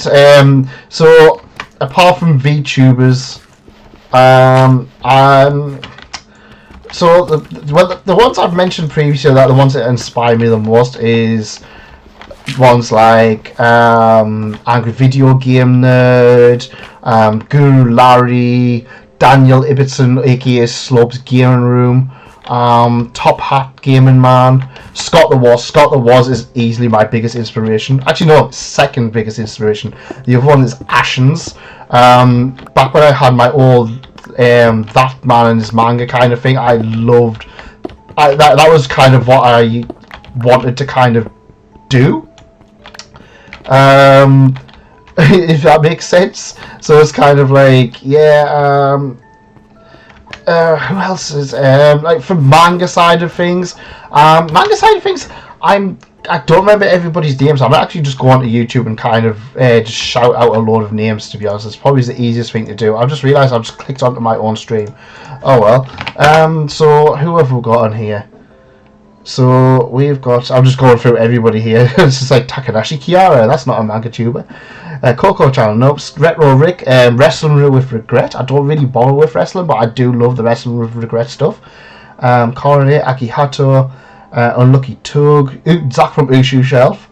So apart from V.Tubers, so the ones I've mentioned previously, that the ones that inspire me the most is ones like Angry Video Game Nerd, Guru Larry, Daniel Ibbotson, aka Slopes Gaming Room, Top Hat Gaming Man, Scott the Woz. Scott the Woz is easily my biggest inspiration. Actually, no, second biggest inspiration. The other one is Ashens. Back when I had my old that man and his manga kind of thing, I loved. That was kind of what I wanted to kind of do. If that makes sense. So it's kind of like, yeah. Who else is like from manga side of things? I don't remember everybody's names. I'm actually just go onto YouTube and kind of just shout out a load of names. To be honest, it's probably the easiest thing to do. I've just realised I've just clicked onto my own stream. Oh well. So who have we got on here? So we've got. I'm just going through everybody here. It's just like Takanashi Kiara. That's not a manga tuber. Coco Channel, nope. Retro Rick, Wrestling with Regret. I don't really bother with wrestling, but I do love the Wrestling with Regret stuff. Korone, Akihato, Unlucky Tug, Zach from Ushu Shelf,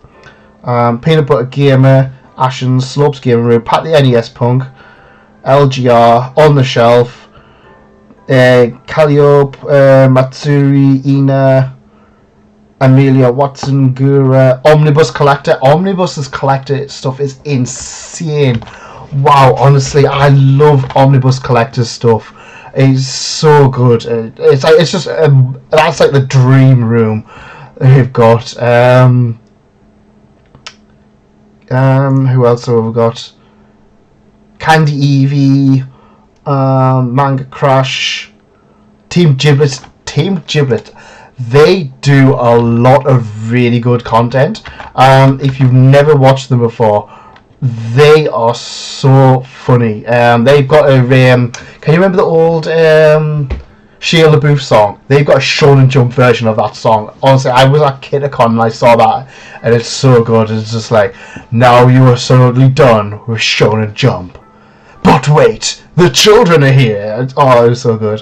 Peanut Butter Gamer, Ashens, Slopes Gaming Room, Pat the NES Punk, LGR, On the Shelf, Calliope, Matsuri, Ina, Amelia Watson, Gura, Omnibus Collector. Omnibus's collector stuff is insane. Wow, honestly, I love Omnibus Collector stuff. It's so good. It's just that's like the dream room they've got. Who else have we got? Candy Evie, Manga Crash, Team Giblet. They do a lot of really good content. If you've never watched them before, they are so funny. They've got a can you remember the old Shia LaBeouf song? They've got a Shonen Jump version of that song. Honestly, I was at KidCon and I saw that, and it's so good. It's just like, now you are suddenly done with Shonen Jump, but wait, the children are here. Oh, it was so good.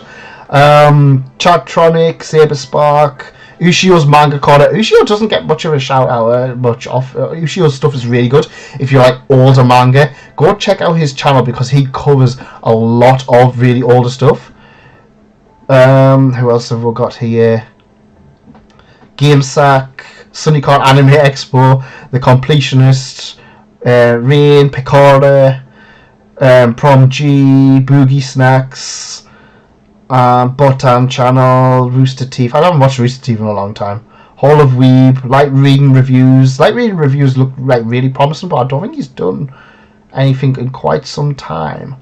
Chatronic, Saberspark, Ushio's Manga Corner. Ushio doesn't get much of a shout out, Ushio's stuff is really good. If you like older manga, go check out his channel because he covers a lot of really older stuff. Who else have we got here? GameSack, SunnyCon Anime Expo, The Completionist, Rain, Picora, Prom G, Boogie Snacks, Botan Channel, Rooster Teeth. I haven't watched Rooster Teeth in a long time. Hall of Weeb, Light Reading Reviews. Light Reading Reviews look like really promising, but I don't think he's done anything in quite some time.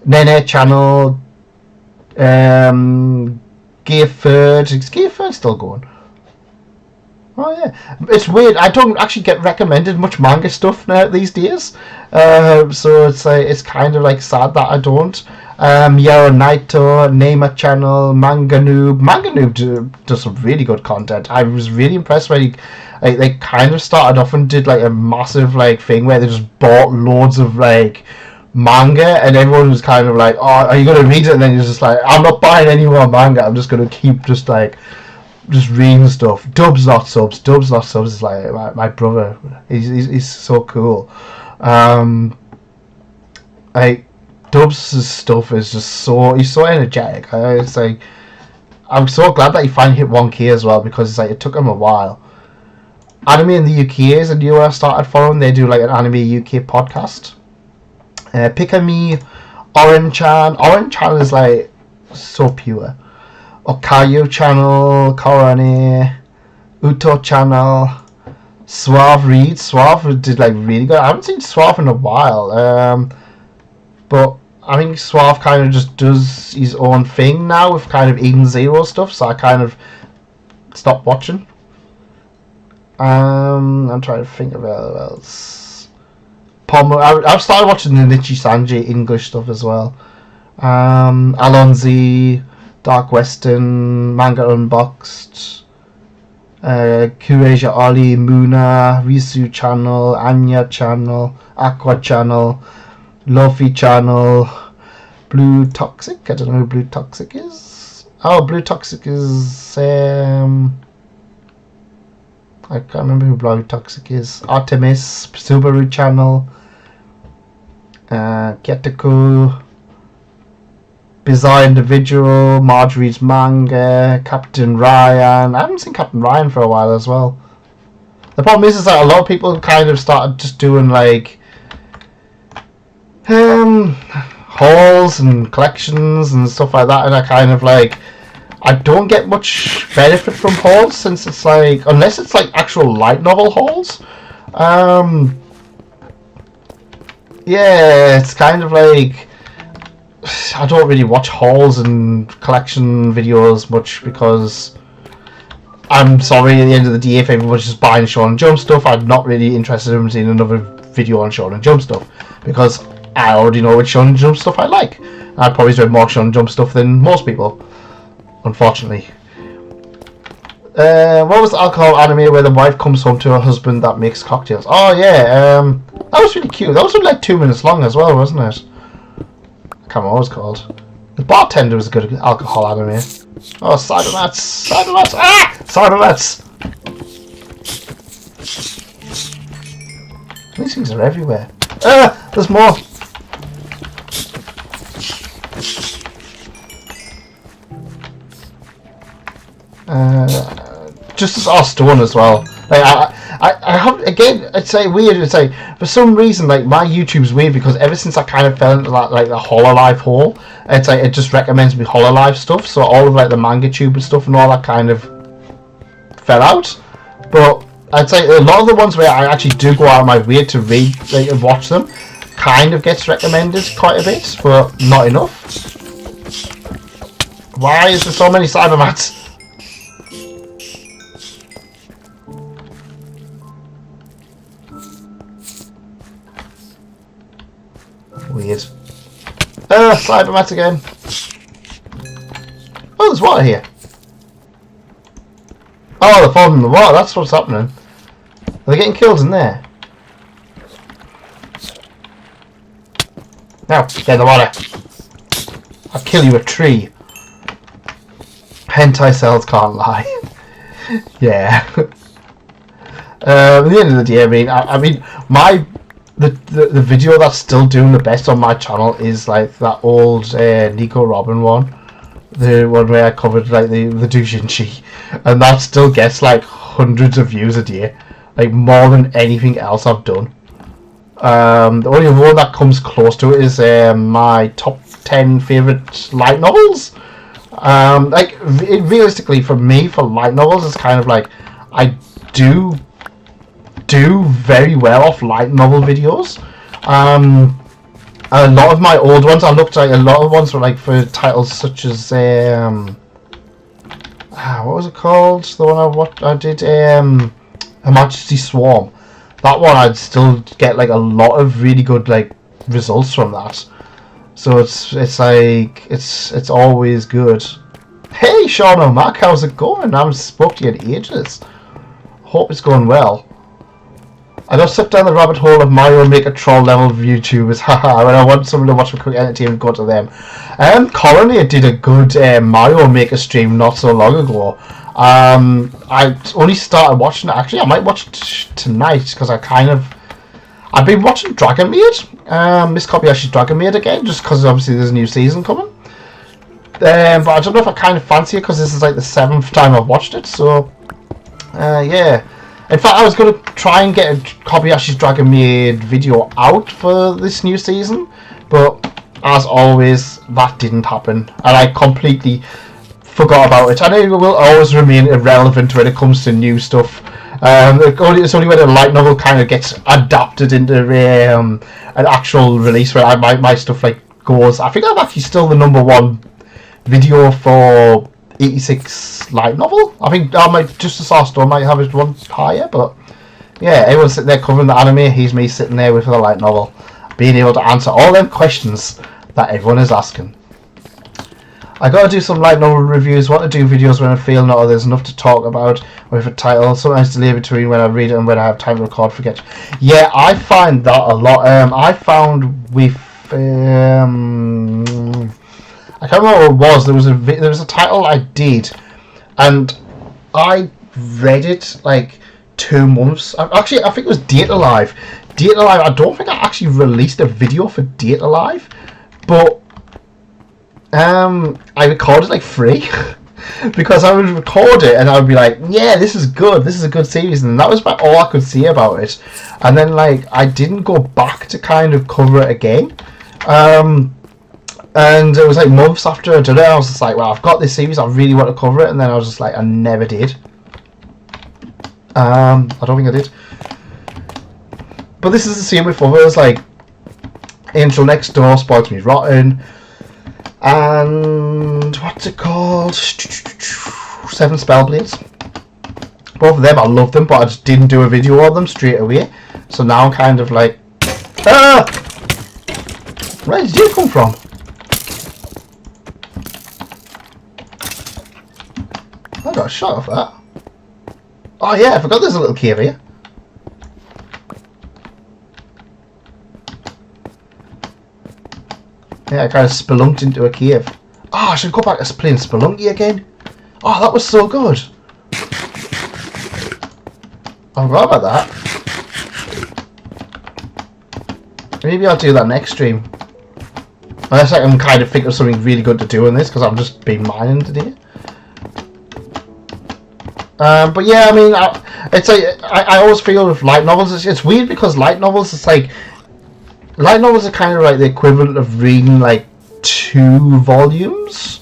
Nene Channel, Gear Third. Is Gear Third still going? Oh yeah, it's weird. I don't actually get recommended much manga stuff now these days, so it's kind of like sad that I don't. Yaro Naito, Neima Channel, Manga Noob does some really good content. I was really impressed when they kind of started off and did like a massive like thing where they just bought loads of like manga, and everyone was kind of like, oh, are you gonna read it? And then you're just like, I'm not buying any more manga. I'm just gonna keep just reading stuff. Dubs not subs is like my brother. He's so cool. Dubs' stuff is just he's so energetic. It's like, I'm so glad that he finally hit 1K as well, because it's like it took him a while. Anime in the UK is a new one I started following. They do like an Anime UK podcast. Pikami, Orange-chan. Orange-chan is like so pure. Okayu Channel, Korane, Uto Channel, Suave Reads. Suave did like really good. I haven't seen Suave in a while. But I think Suave kind of just does his own thing now with kind of Eden Zero stuff, so I kind of stopped watching. I'm trying to think of what else. I've started watching the Nichi Sanji English stuff as well, Alonzi, Dark Western, Manga Unboxed, Kureja Oli, Muna, Risu Channel, Anya Channel, Aqua Channel, Lofi Channel, Blue Toxic. I don't know who Blue Toxic is. Oh, Blue Toxic is I can't remember who Blue Toxic is. Artemis, Subaru Channel, Getako, Bizarre Individual, Marjorie's Manga, Captain Ryan. I haven't seen Captain Ryan for a while as well. The problem is that a lot of people kind of started just doing like hauls and collections and stuff like that, and I kind of like, I don't get much benefit from hauls, since it's like, unless it's like actual light novel hauls. Yeah, it's kind of like, I don't really watch hauls and collection videos much, because I'm sorry, at the end of the day, if everyone's just buying Shonen Jump stuff, I'm not really interested in seeing another video on Shonen Jump stuff, because I already know which Shonen Jump stuff I like. I probably read more Shonen Jump stuff than most people, unfortunately. What was the alcohol anime where the wife comes home to her husband that makes cocktails? Oh yeah, that was really cute. That was only like 2 minutes long as well, wasn't it? I can't remember what it was called. The Bartender was a good alcohol anime. Oh, cider nuts! Cider nuts! Ah! Cider nuts! These things are everywhere. Ah! There's more! Just as us doing as well. Like I have, again, I'd say weird. I'd say for some reason, like, my YouTube's weird, because ever since I kind of fell into that, like, the Hololive hole, it's like it just recommends me Hololive stuff. So all of like the Manga Tuber stuff and all that kind of fell out. But I'd say a lot of the ones where I actually do go out of my way to read, like, and watch them, kind of gets recommended quite a bit, but not enough. Why is there so many Cybermats? Weird. Cybermat again. Oh, there's water here. Oh, they're falling in the water. That's what's happening. Are they getting killed in there? Now, get in the water. I'll kill you a tree. Hentai cells can't lie. Yeah. At the end of the day, I mean, the video that's still doing the best on my channel is like that old Nico Robin one, the one where I covered like the doujinshi, and that still gets like hundreds of views a day, like more than anything else I've done. The only one that comes close to it is my top 10 favorite light novels. Like, realistically, for me, for light novels, it's kind of like, I do very well off light novel videos. A lot of my old ones, I looked at a lot of ones were like for titles such as what was it called? The one I did Her Majesty's Swarm. That one I'd still get like a lot of really good like results from that. So it's like it's always good. Hey Sean O'Mac, how's it going? I haven't spoke to you in ages. Hope it's going well. I don't slip down the rabbit hole of Mario Maker troll level YouTubers. Haha, when I want someone to watch for quick entertainment, go to them. Colony did a good Mario Maker stream not so long ago. I only started watching it. Actually, I might watch it tonight, because I've been watching Dragon Maid. Miss Kobayashi's Dragon Maid again, just because obviously there's a new season coming. But I don't know if I kind of fancy it, because this is like the 7th time I've watched it. So, yeah. In fact, I was going to try and get a Kobayashi's Dragon Maid video out for this new season, but as always, that didn't happen, and I completely forgot about it. I know it will always remain irrelevant when it comes to new stuff. It's only when a light novel kind of gets adapted into an actual release where my stuff like goes. I think I'm actually still the #1 video for 86 light novel. I think Just the Source Store might have it one higher, but yeah, everyone's sitting there covering the anime. Here's me sitting there with the light novel, being able to answer all them questions that everyone is asking. I gotta do some light novel reviews. Want to do videos when I feel not there's enough to talk about with a title. Sometimes delay between when I read it and when I have time to record. Forget. Yeah, I find that a lot. I found with I can't remember what it was. There was a title I did, and I read it like 2 months. Actually, I think it was Data Live. Data Live. I don't think I actually released a video for Data Live, but I recorded like 3 because I would record it and I would be like, yeah, this is good. This is a good series, and that was about all I could see about it. And then like I didn't go back to kind of cover it again. And it was like months after I did it, I was just like, well, I've got this series, I really want to cover it, and then I was just like, I never did. I don't think I did. But this is the same with others, like Angel Next Door, Spoils Me Rotten, and what's it called? 7 Spellblades. Both of them, I love them, but I just didn't do a video on them straight away. So now I'm kind of like, ah! Where did you come from? I got a shot of that. Oh yeah, I forgot there's a little cave here. Yeah, I kind of spelunked into a cave. Oh, I should go back to playing Spelunky again. Oh, that was so good. I forgot about that. Maybe I'll do that next stream. Unless I can kind of think of something really good to do in this, because I've just been mining today. But yeah, I mean, it's like I always feel with light novels, it's weird because light novels, it's like light novels are kind of like the equivalent of reading like 2 volumes,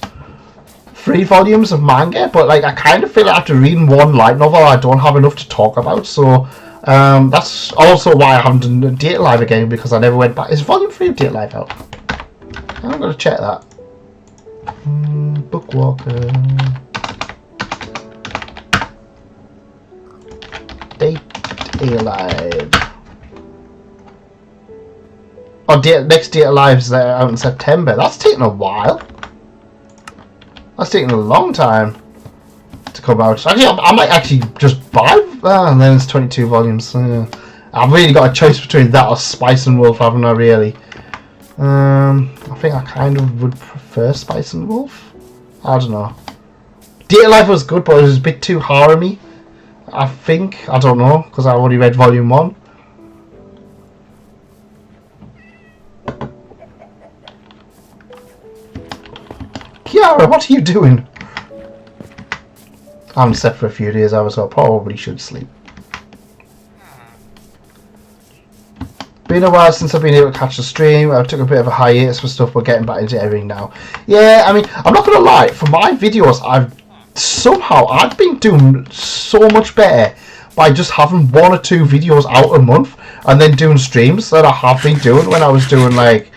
3 volumes of manga. But like I kind of feel like after reading 1 light novel, I don't have enough to talk about. So that's also why I haven't done Date Live again, because I never went back. Is Volume 3 of Date Live out? I'm gonna check that. Bookwalker. Date Alive. Oh, next Date Alive's out in September. That's taken a while. That's taken a long time to come out. Actually, I might actually just buy and then it's 22 volumes. I've really got a choice between that or Spice and Wolf, haven't I, really? I think I kind of would prefer Spice and Wolf. I don't know. Date Alive was good, but it was a bit too harem-y, I think. I don't know, because I already read volume 1. Kiara, what are you doing? I haven't slept for a few days, so I probably should sleep. Been a while since I've been able to catch the stream. I took a bit of a hiatus for stuff, but getting back into everything now. Yeah, I mean, I'm not gonna lie, for my videos, I've been doing so much better by just having 1 or 2 videos out a month and then doing streams that I have been doing when I was doing like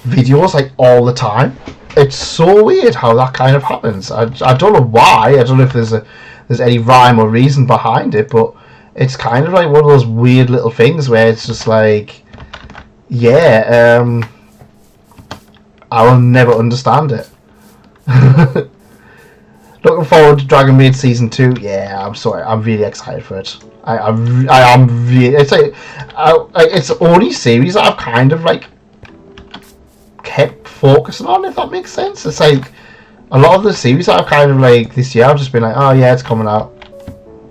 videos like all the time. It's so weird how that kind of happens. I don't know why. I don't know if there's any rhyme or reason behind it, but it's kind of like one of those weird little things where it's just like, yeah, I will never understand it. Looking forward to Dragon Maid Season 2. Yeah, I'm sorry. I'm really excited for it. I am really... It's like... it's the only series that I've kind of like kept focusing on, if that makes sense. It's like a lot of the series that I've kind of like this year, I've just been like, oh yeah, it's coming out.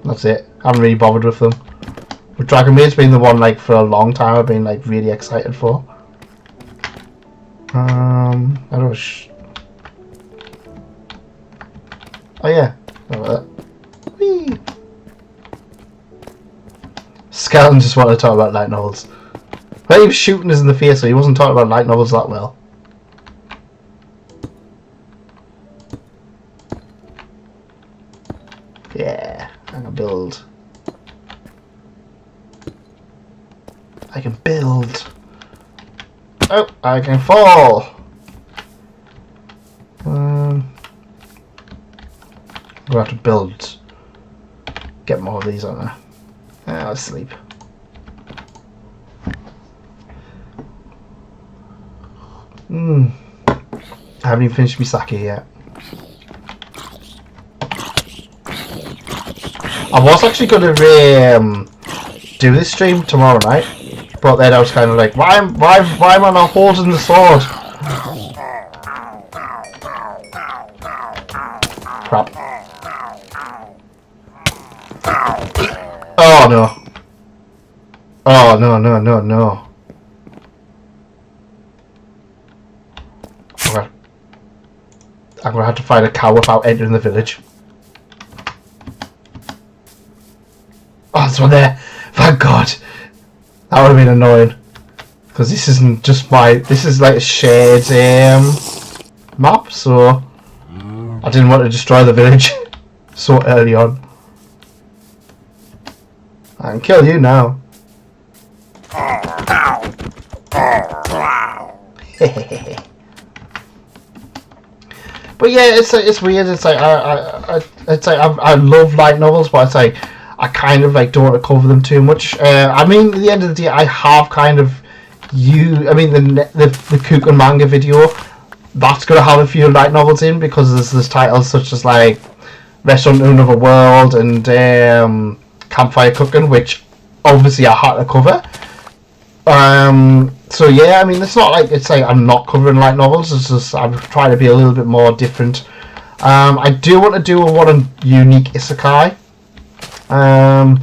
That's it. I haven't really bothered with them. But Dragon Maid's been the one like for a long time I've been like really excited for. I don't know. Oh yeah, like that. Whee! Skeleton just wanted to talk about light novels. Well, he was shooting us in the face, so he wasn't talking about light novels that well. Yeah, I can build. I can build. Oh, I can fall. I'm gonna have to build. Get more of these on there. Let's sleep. I haven't even finished my sake yet. I was actually going to do this stream tomorrow night, but then I was kind of like, why am I not holding the sword? Crap. Oh no. Oh no. Okay. I'm gonna have to find a cow without entering the village. Oh, there's one there. Thank God. That would have been annoying. Because this isn't just this is like a shared map, so I didn't want to destroy the village so early on. I can kill you now. But yeah, it's weird. It's like I love light novels, but it's like I kind of like don't want to cover them too much. I mean, at the end of the day, I have kind of the Cook and Manga video. That's gonna have a few light novels in because there's titles such as like Restaurant in Another World and Campfire Cooking, which obviously I had to cover. So yeah, I mean, it's not like it's like I'm not covering light novels. It's just I'm trying to be a little bit more different. I do want to do one on unique isekai. I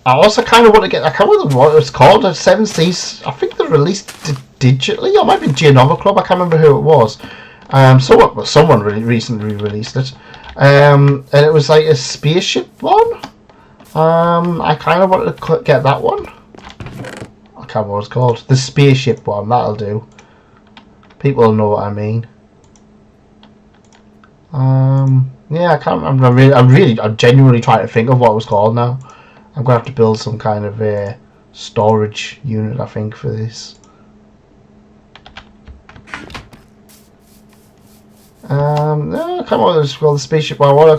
also kind of want to get. I can't remember what it's called. Seven Seas. I think they're released digitally, or it might be Geonova Club. I can't remember who it was. Someone really recently released it, and it was like a spaceship one. I kind of want to get that one. I can't remember what it's called. The spaceship one. That'll do. People will know what I mean. Yeah, I can't. I'm genuinely trying to think of what it was called now. I'm gonna have to build some kind of storage unit, I think, for this. No, I can't remember what it's called. The spaceship one. I want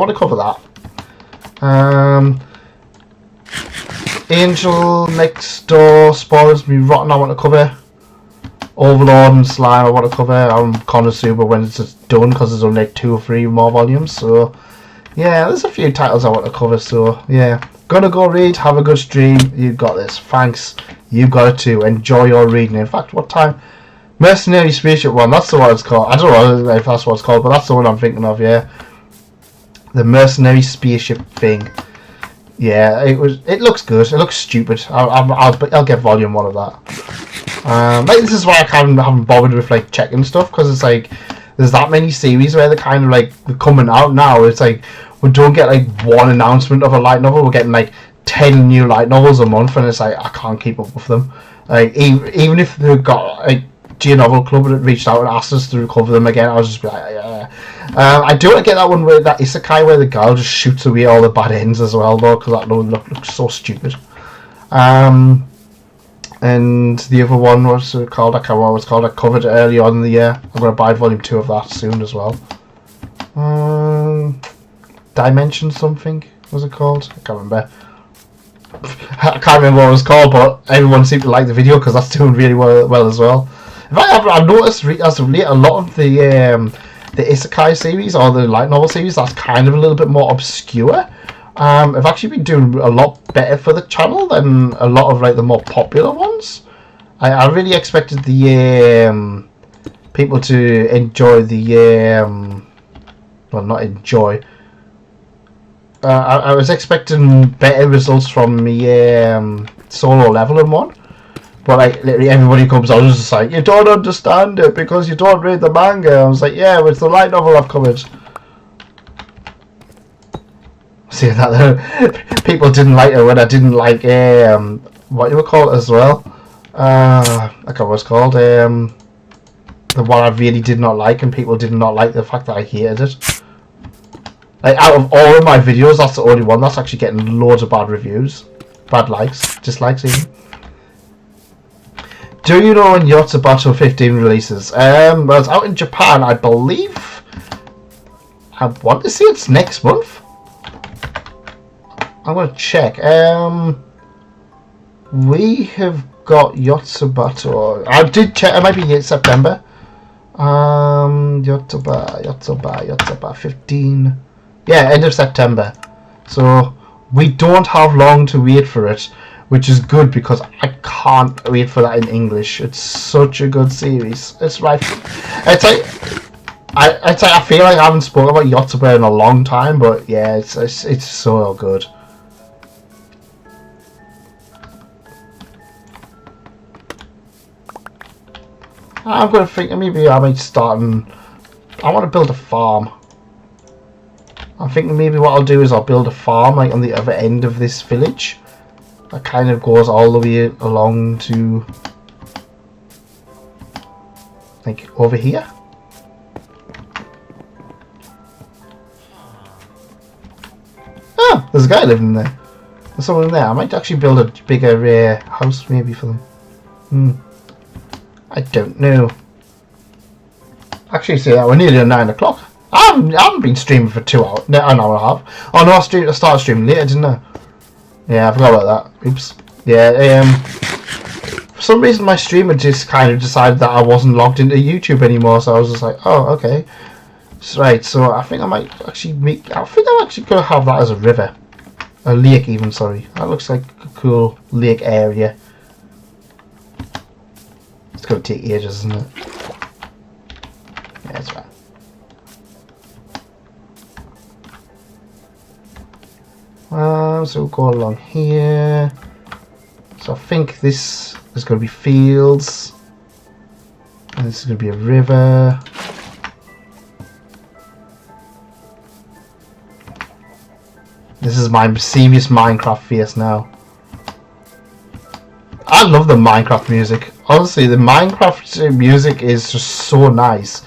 to cover that. Angel Next Door Spoils Me Rotten. I want to cover. Overlord and Slime I want to cover. I'm Konosuba when it's done because there's only like 2 or 3 more volumes. So yeah, there's a few titles I want to cover. So yeah, gonna go read. Have a good stream. You got this. Thanks. You got it too. Enjoy your reading. In fact, what time? Mercenary Spaceship one. That's the one it's called. I don't know if that's what it's called, but that's the one I'm thinking of. Yeah, the Mercenary Spaceship thing. Yeah, it looks good. It looks stupid. I'll get volume 1 of that. Like, this is why I haven't bothered with like checking stuff, because it's like there's that many series where they're kind of like coming out now. It's like we don't get like one announcement of a light novel. We're getting like 10 new light novels a month, and it's like I can't keep up with them. Like even if they've got like Geonova Club that reached out and asked us to recover them again, I was just be like, yeah. I do want to get that one where that isekai where the girl just shoots away all the bad ends as well, though, because that looks so stupid. And the other one, what's it called? I can't remember what it's called. I covered it early on in the year. I'm going to buy volume 2 of that soon as well. Dimension something was it called? I can't remember. I can't remember what it was called, but everyone seemed to like the video because that's doing really well as well. In fact, I've noticed as of late a lot of the isekai series or the light novel series that's kind of a little bit more obscure. I've actually been doing a lot better for the channel than a lot of like the more popular ones. I really expected the people to enjoy the well, not enjoy. I was expecting better results from the solo leveling one, but like literally everybody comes out and is just like, you don't understand it because you don't read the manga. I was like, yeah, it's the light novel I've covered. See that people didn't like it when I didn't like what you would call it as well. I can't remember what it's called. The one I really did not like, and people did not like the fact that I hated it. Like out of all of my videos, that's the only one that's actually getting loads of bad reviews, bad likes, dislikes even. Do you know when Yotsubatsu 15 releases? Well, it's out in Japan, I believe. I want to see it's next month. I'm gonna check. We have got Yotsubatsu. I did check. It might be September. Yotsuba 15. Yeah, end of September. So we don't have long to wait for it, which is good because I can't wait for that in English. It's such a good series. It's right. It's like I feel like I haven't spoken about V.Tubers in a long time, but yeah, it's so good. I'm gonna think maybe I might start and I want to build a farm. I'm thinking maybe what I'll do is I'll build a farm like on the other end of this village. That kind of goes all the way along to like over here. Oh, there's a guy living there. There's someone in there. I might actually build a bigger house maybe for them. I don't know. Actually, see that we're nearly at 9 o'clock. I haven't been streaming for 2 hours, no, an hour and a half. Oh no, I started streaming later, didn't I? Yeah, I forgot about that. Oops. Yeah, for some reason my streamer just kind of decided that I wasn't logged into YouTube anymore, so I was just like, oh, okay. Right, so I think I might actually I think I'm actually going to have that as a river. A lake even, sorry. That looks like a cool lake area. It's going to take ages, isn't it? Yeah, that's right. So we'll go along here. So I think this is going to be fields. And this is going to be a river. This is my serious Minecraft face now. I love the Minecraft music. Honestly, the Minecraft music is just so nice.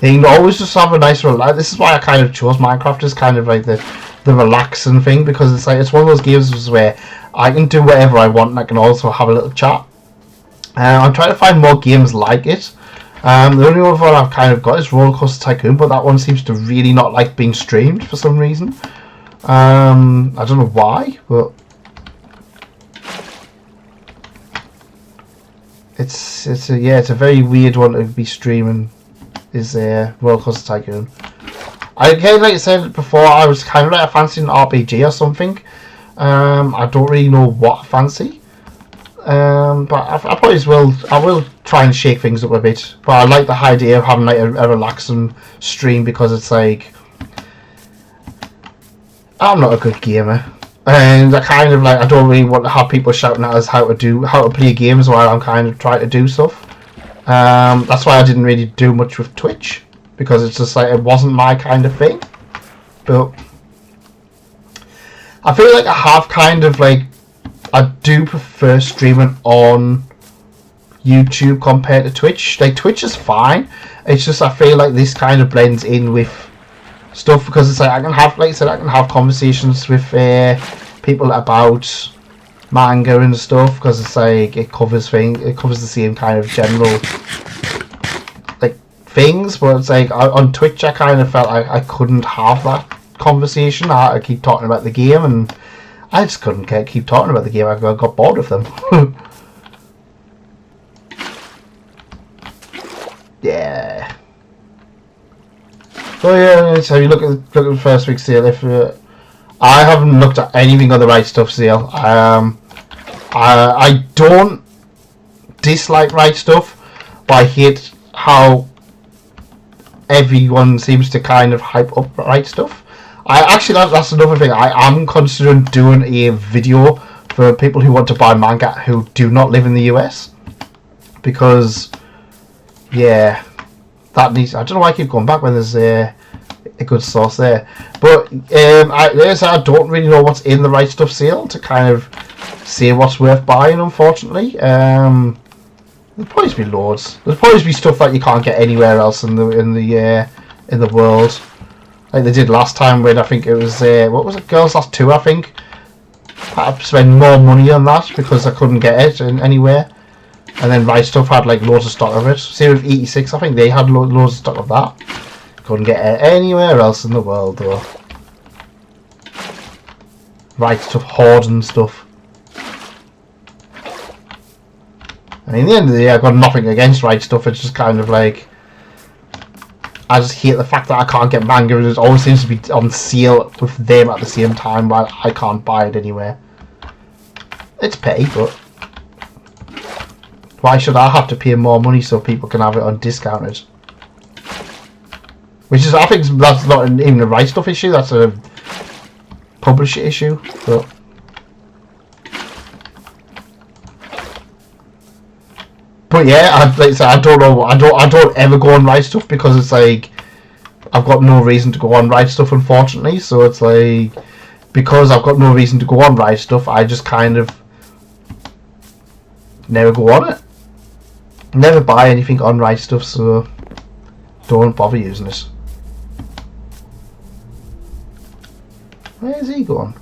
You can always just have a nice relax. This is why I kind of chose Minecraft as kind of like the relaxing thing, because it's like it's one of those games where I can do whatever I want and I can also have a little chat. I'm trying to find more games like it. The only other one I've kind of got is Roller Coaster Tycoon, but that one seems to really not like being streamed for some reason. I don't know why, but it's a very weird one to be streaming. Is Roller Coaster Tycoon. Again, like I said before, I was kind of like a fancy an RPG or something. I don't really know what I fancy. But I probably will. I will try and shake things up a bit. But I like the idea of having like a relaxing stream, because it's like I'm not a good gamer, and I kind of like I don't really want to have people shouting at us how to play games while I'm kind of trying to do stuff. That's why I didn't really do much with Twitch, because it's just like it wasn't my kind of thing. But I feel like I have kind of like I do prefer streaming on YouTube compared to Twitch. Like Twitch is fine. It's just I feel like this kind of blends in with stuff, because it's like I can have, like I said, I can have conversations with people about manga and stuff, because it's like it covers the same kind of general like things. But it's like on Twitch I kind of felt I couldn't have that conversation. I keep talking about the game, and I just couldn't keep talking about the game. I got bored of them. Yeah. So yeah, so you look at the first week's sale. If I haven't looked at anything on the Right Stuff sale. I don't dislike Right Stuff, but I hate how everyone seems to kind of hype up Right Stuff. That's another thing. I am considering doing a video for people who want to buy manga who do not live in the US, because yeah, that needs. I don't know why I keep going back when there's a good source there. But I don't really know what's in the Right Stuff sale to kind of say what's worth buying. Unfortunately, there'll probably be loads. There'll probably be stuff that you can't get anywhere else in the world. Like they did last time, when I think it was what was it, Girls Last Tour, I think. I had to spend more money on that because I couldn't get it anywhere. And then Right Stuff had like loads of stock of it. Same with 86, I think they had loads of stock of that. Couldn't get it anywhere else in the world though. Right Stuff hoarding stuff. I mean, at the end of the day, I got nothing against Right Stuff. It's just kind of like I just hate the fact that I can't get manga and it always seems to be on sale with them at the same time while I can't buy it anywhere. It's petty, but why should I have to pay more money so people can have it undiscounted? Which is, I think that's not even a right stuff issue, that's a publisher issue. But yeah, I don't know. I don't ever go on Right Stuff because it's like I've got no reason to go on Right Stuff, unfortunately. So it's like because I've got no reason to go on Right Stuff, I just kind of never go on it. Never buy anything on Right Stuff, so don't bother using it. Where's he going?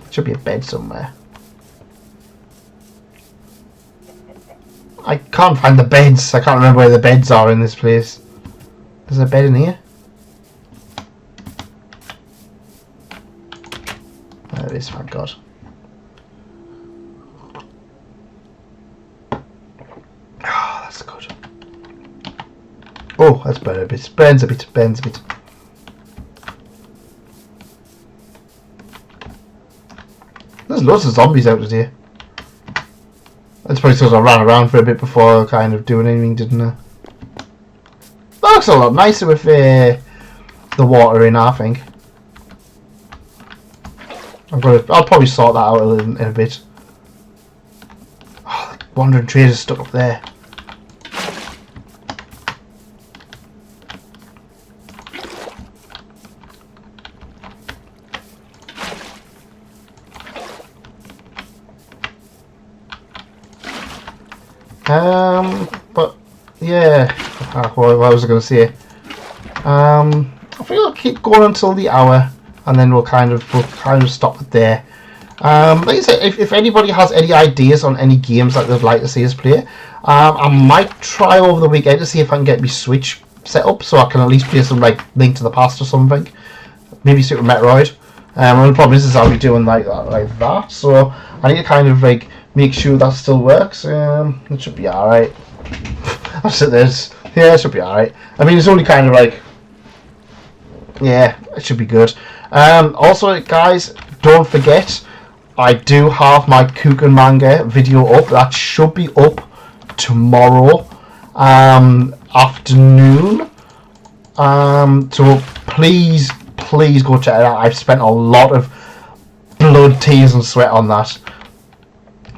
Should be a bed somewhere. I can't find the beds. I can't remember where the beds are in this place. There's a bed in here. There it is, thank God. Ah, that's good. Oh, that's better a bit. Burns a bit. Burns a bit. There's lots of zombies out today. That's probably because I ran around for a bit before kind of doing anything, didn't I? That looks a lot nicer with the water in, I think. I'll probably sort that out in a bit. Oh, the wandering trader's stuck up there. But yeah, what was I going to say? I think I'll keep going until the hour, and then we'll kind of stop it there. Like I said, if anybody has any ideas on any games that they'd like to see us play, I might try over the weekend to see if I can get my Switch set up so I can at least play some like Link to the Past or something. Maybe Super Metroid. And the problem is I'll be doing like that, so I need to kind of like make sure that still works. It should be alright. I've said this. Yeah, it should be alright. I mean, it's only kind of like, yeah, it should be good. Also, guys, don't forget, I do have my Kuken Manga video up. That should be up tomorrow afternoon. So please go check it out. I've spent a lot of blood, tears and sweat on that.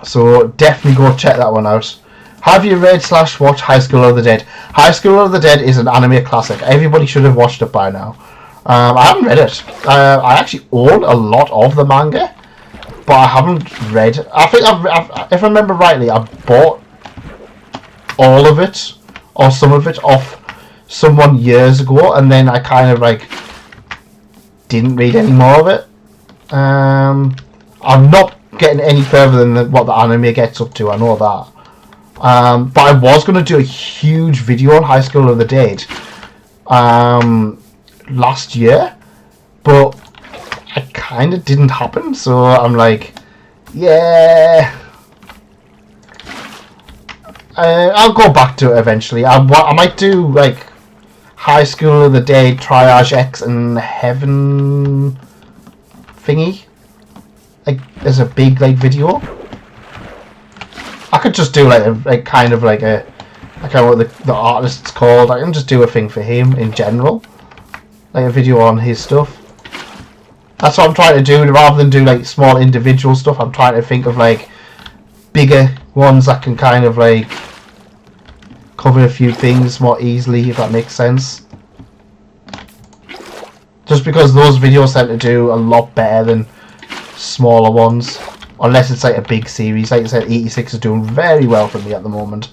So definitely go check that one out. Have you read / watched High School of the Dead? High School of the Dead is an anime classic. Everybody should have watched it by now. I haven't read it. I actually own a lot of the manga, but I haven't read. I think if I remember rightly, I bought all of it or some of it off someone years ago, and then I kind of like didn't read any more of it. I'm not getting any further than what the anime gets up to, I know that. But I was going to do a huge video on High School of the Dead last year, but it kind of didn't happen, so I'm like, yeah, I'll go back to it eventually. I might do like High School of the Dead, Triage X and Heaven thingy, like as a big like video. I could just do like a kind of like a, I can't know what the artist's called. I can just do a thing for him in general, like a video on his stuff. That's what I'm trying to do, rather than do like small individual stuff. I'm trying to think of like bigger ones that can kind of like cover a few things more easily, if that makes sense. Just because those videos tend to do a lot better than smaller ones. Unless it's like a big series. Like I said, 86 is doing very well for me at the moment.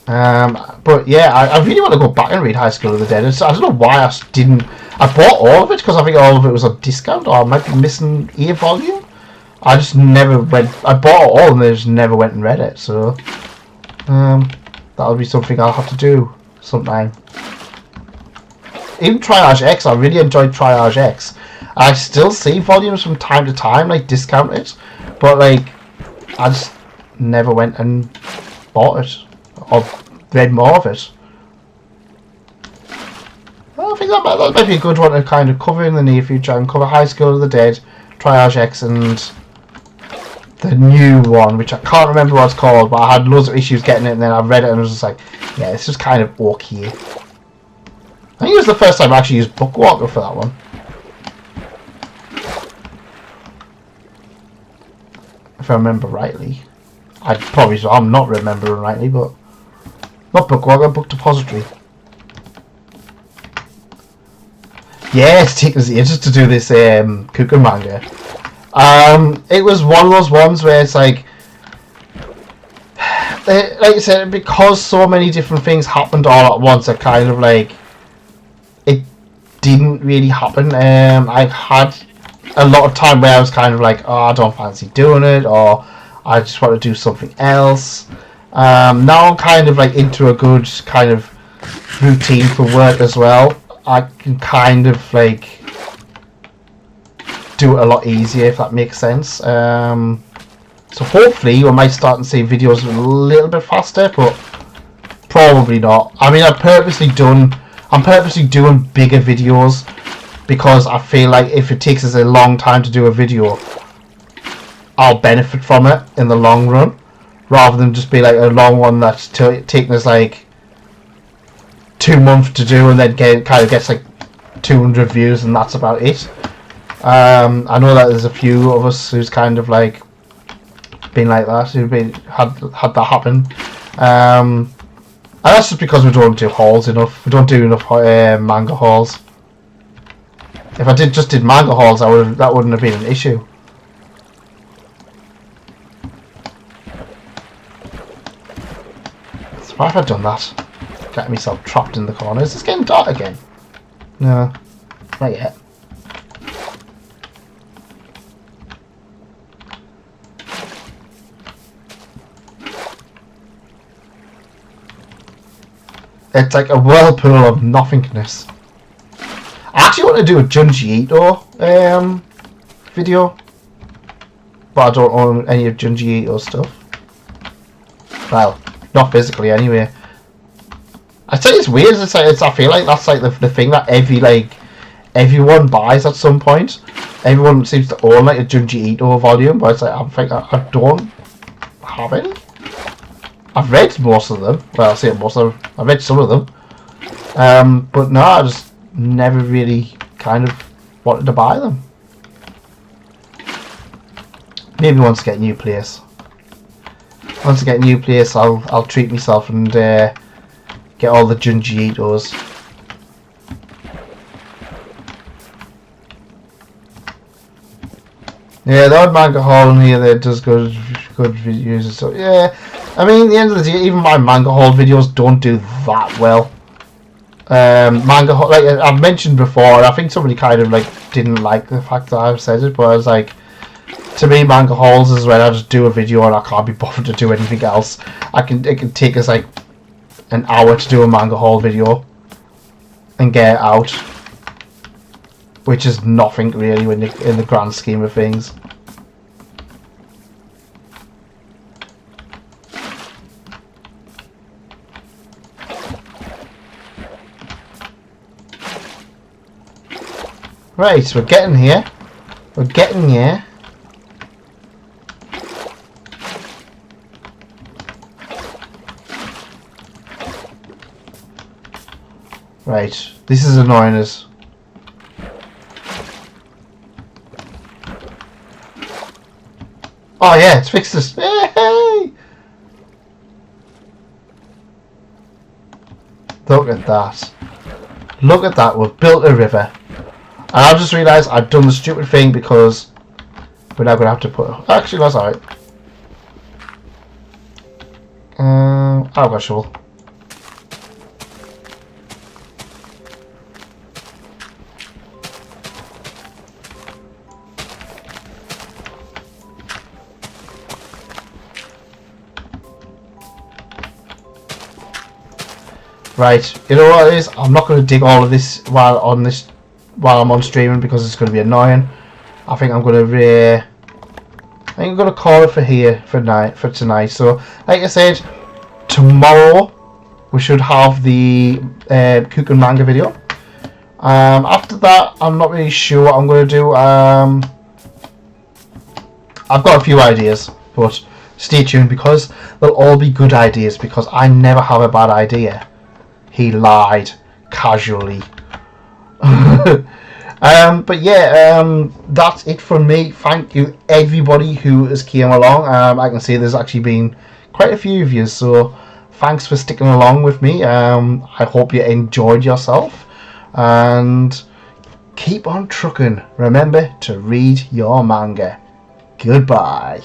But yeah, I really want to go back and read High School of the Dead. I don't know why I didn't. I bought all of it because I think all of it was on discount, or I might be missing a volume. I just never went. I bought it all and I just never went and read it. So that'll be something I'll have to do sometime. Even Triage X, I really enjoyed Triage X. I still see volumes from time to time, like discounted, but like I just never went and bought it or read more of it. Well, I think that might be a good one to kind of cover in the near future. And cover High School of the Dead, Triage X, and the new one, which I can't remember what it's called, but I had loads of issues getting it, and then I read it and I was just like, yeah, it's just kind of okay. I think it was the first time I actually used Bookwalker for that one. If I remember rightly. I'm not remembering rightly, but not Bookwalker, Book Depository. Yeah, it's taken us ages to do this cooking manga. It was one of those ones where it's like I said, because so many different things happened all at once, it kind of like it didn't really happen. I had a lot of time where I was kind of like, oh, I don't fancy doing it, or I just want to do something else. Now I'm kind of like into a good kind of routine for work as well. I can kind of like do it a lot easier, if that makes sense. So hopefully we might start to see videos a little bit faster, but probably not. I mean, I'm purposely doing bigger videos because I feel like if it takes us a long time to do a video, I'll benefit from it in the long run, rather than just be like a long one that's taking us like 2 months to do and then kind of gets like 200 views and that's about it. I know that there's a few of us who's kind of like been like that, who've had that happen, and that's just because we don't do hauls enough. We don't do enough manga hauls. If I just did manga hauls, that wouldn't have been an issue. So why have I done that? Getting myself trapped in the corner. Is this getting dark again? No, not yet. It's like a whirlpool of nothingness. I actually want to do a Junji Ito video, but I don't own any of Junji Ito's stuff. Well, not physically anyway. I say it's weird. I feel like that's like the thing that everyone buys at some point. Everyone seems to own like a Junji Ito volume, but it's like I don't have any. I've read most of them. Well, I say most of them. I've read some of them. But no, I just never really kind of wanted to buy them. Maybe once I get a new place. Once I get a new place, I'll treat myself and get all the Junji Itos. Yeah, the odd manga haul in here that does good videos and stuff. Yeah, I mean, at the end of the day, even my manga haul videos don't do that well. Manga haul, like I've mentioned before, I think somebody kind of like didn't like the fact that I've said it, but I was like, to me, manga hauls is when I just do a video and I can't be bothered to do anything else. It can take us like an hour to do a manga haul video and get it out, which is nothing really when in the grand scheme of things. Right, we're getting here. We're getting here. Right, this is annoying us. Oh yeah, it's fixed us. Hey! Look at that. Look at that, we've built a river. And I've just realised I've done the stupid thing because we're now going to have to put... Actually, that's alright. I've got a shovel. Right, you know what it is? I'm not going to dig all of this while I'm on streaming because it's going to be annoying. I think I'm going to think I'm gonna call it for tonight. So, like I said, tomorrow we should have the Kuken Manga video. After that, I'm not really sure what I'm gonna do. I've got a few ideas, but stay tuned because they'll all be good ideas because I never have a bad idea. He lied casually. But yeah, that's it from me. Thank you everybody who has came along. I can see there's actually been quite a few of you, so thanks for sticking along with me. I hope you enjoyed yourself and keep on trucking. Remember to read your manga. Goodbye.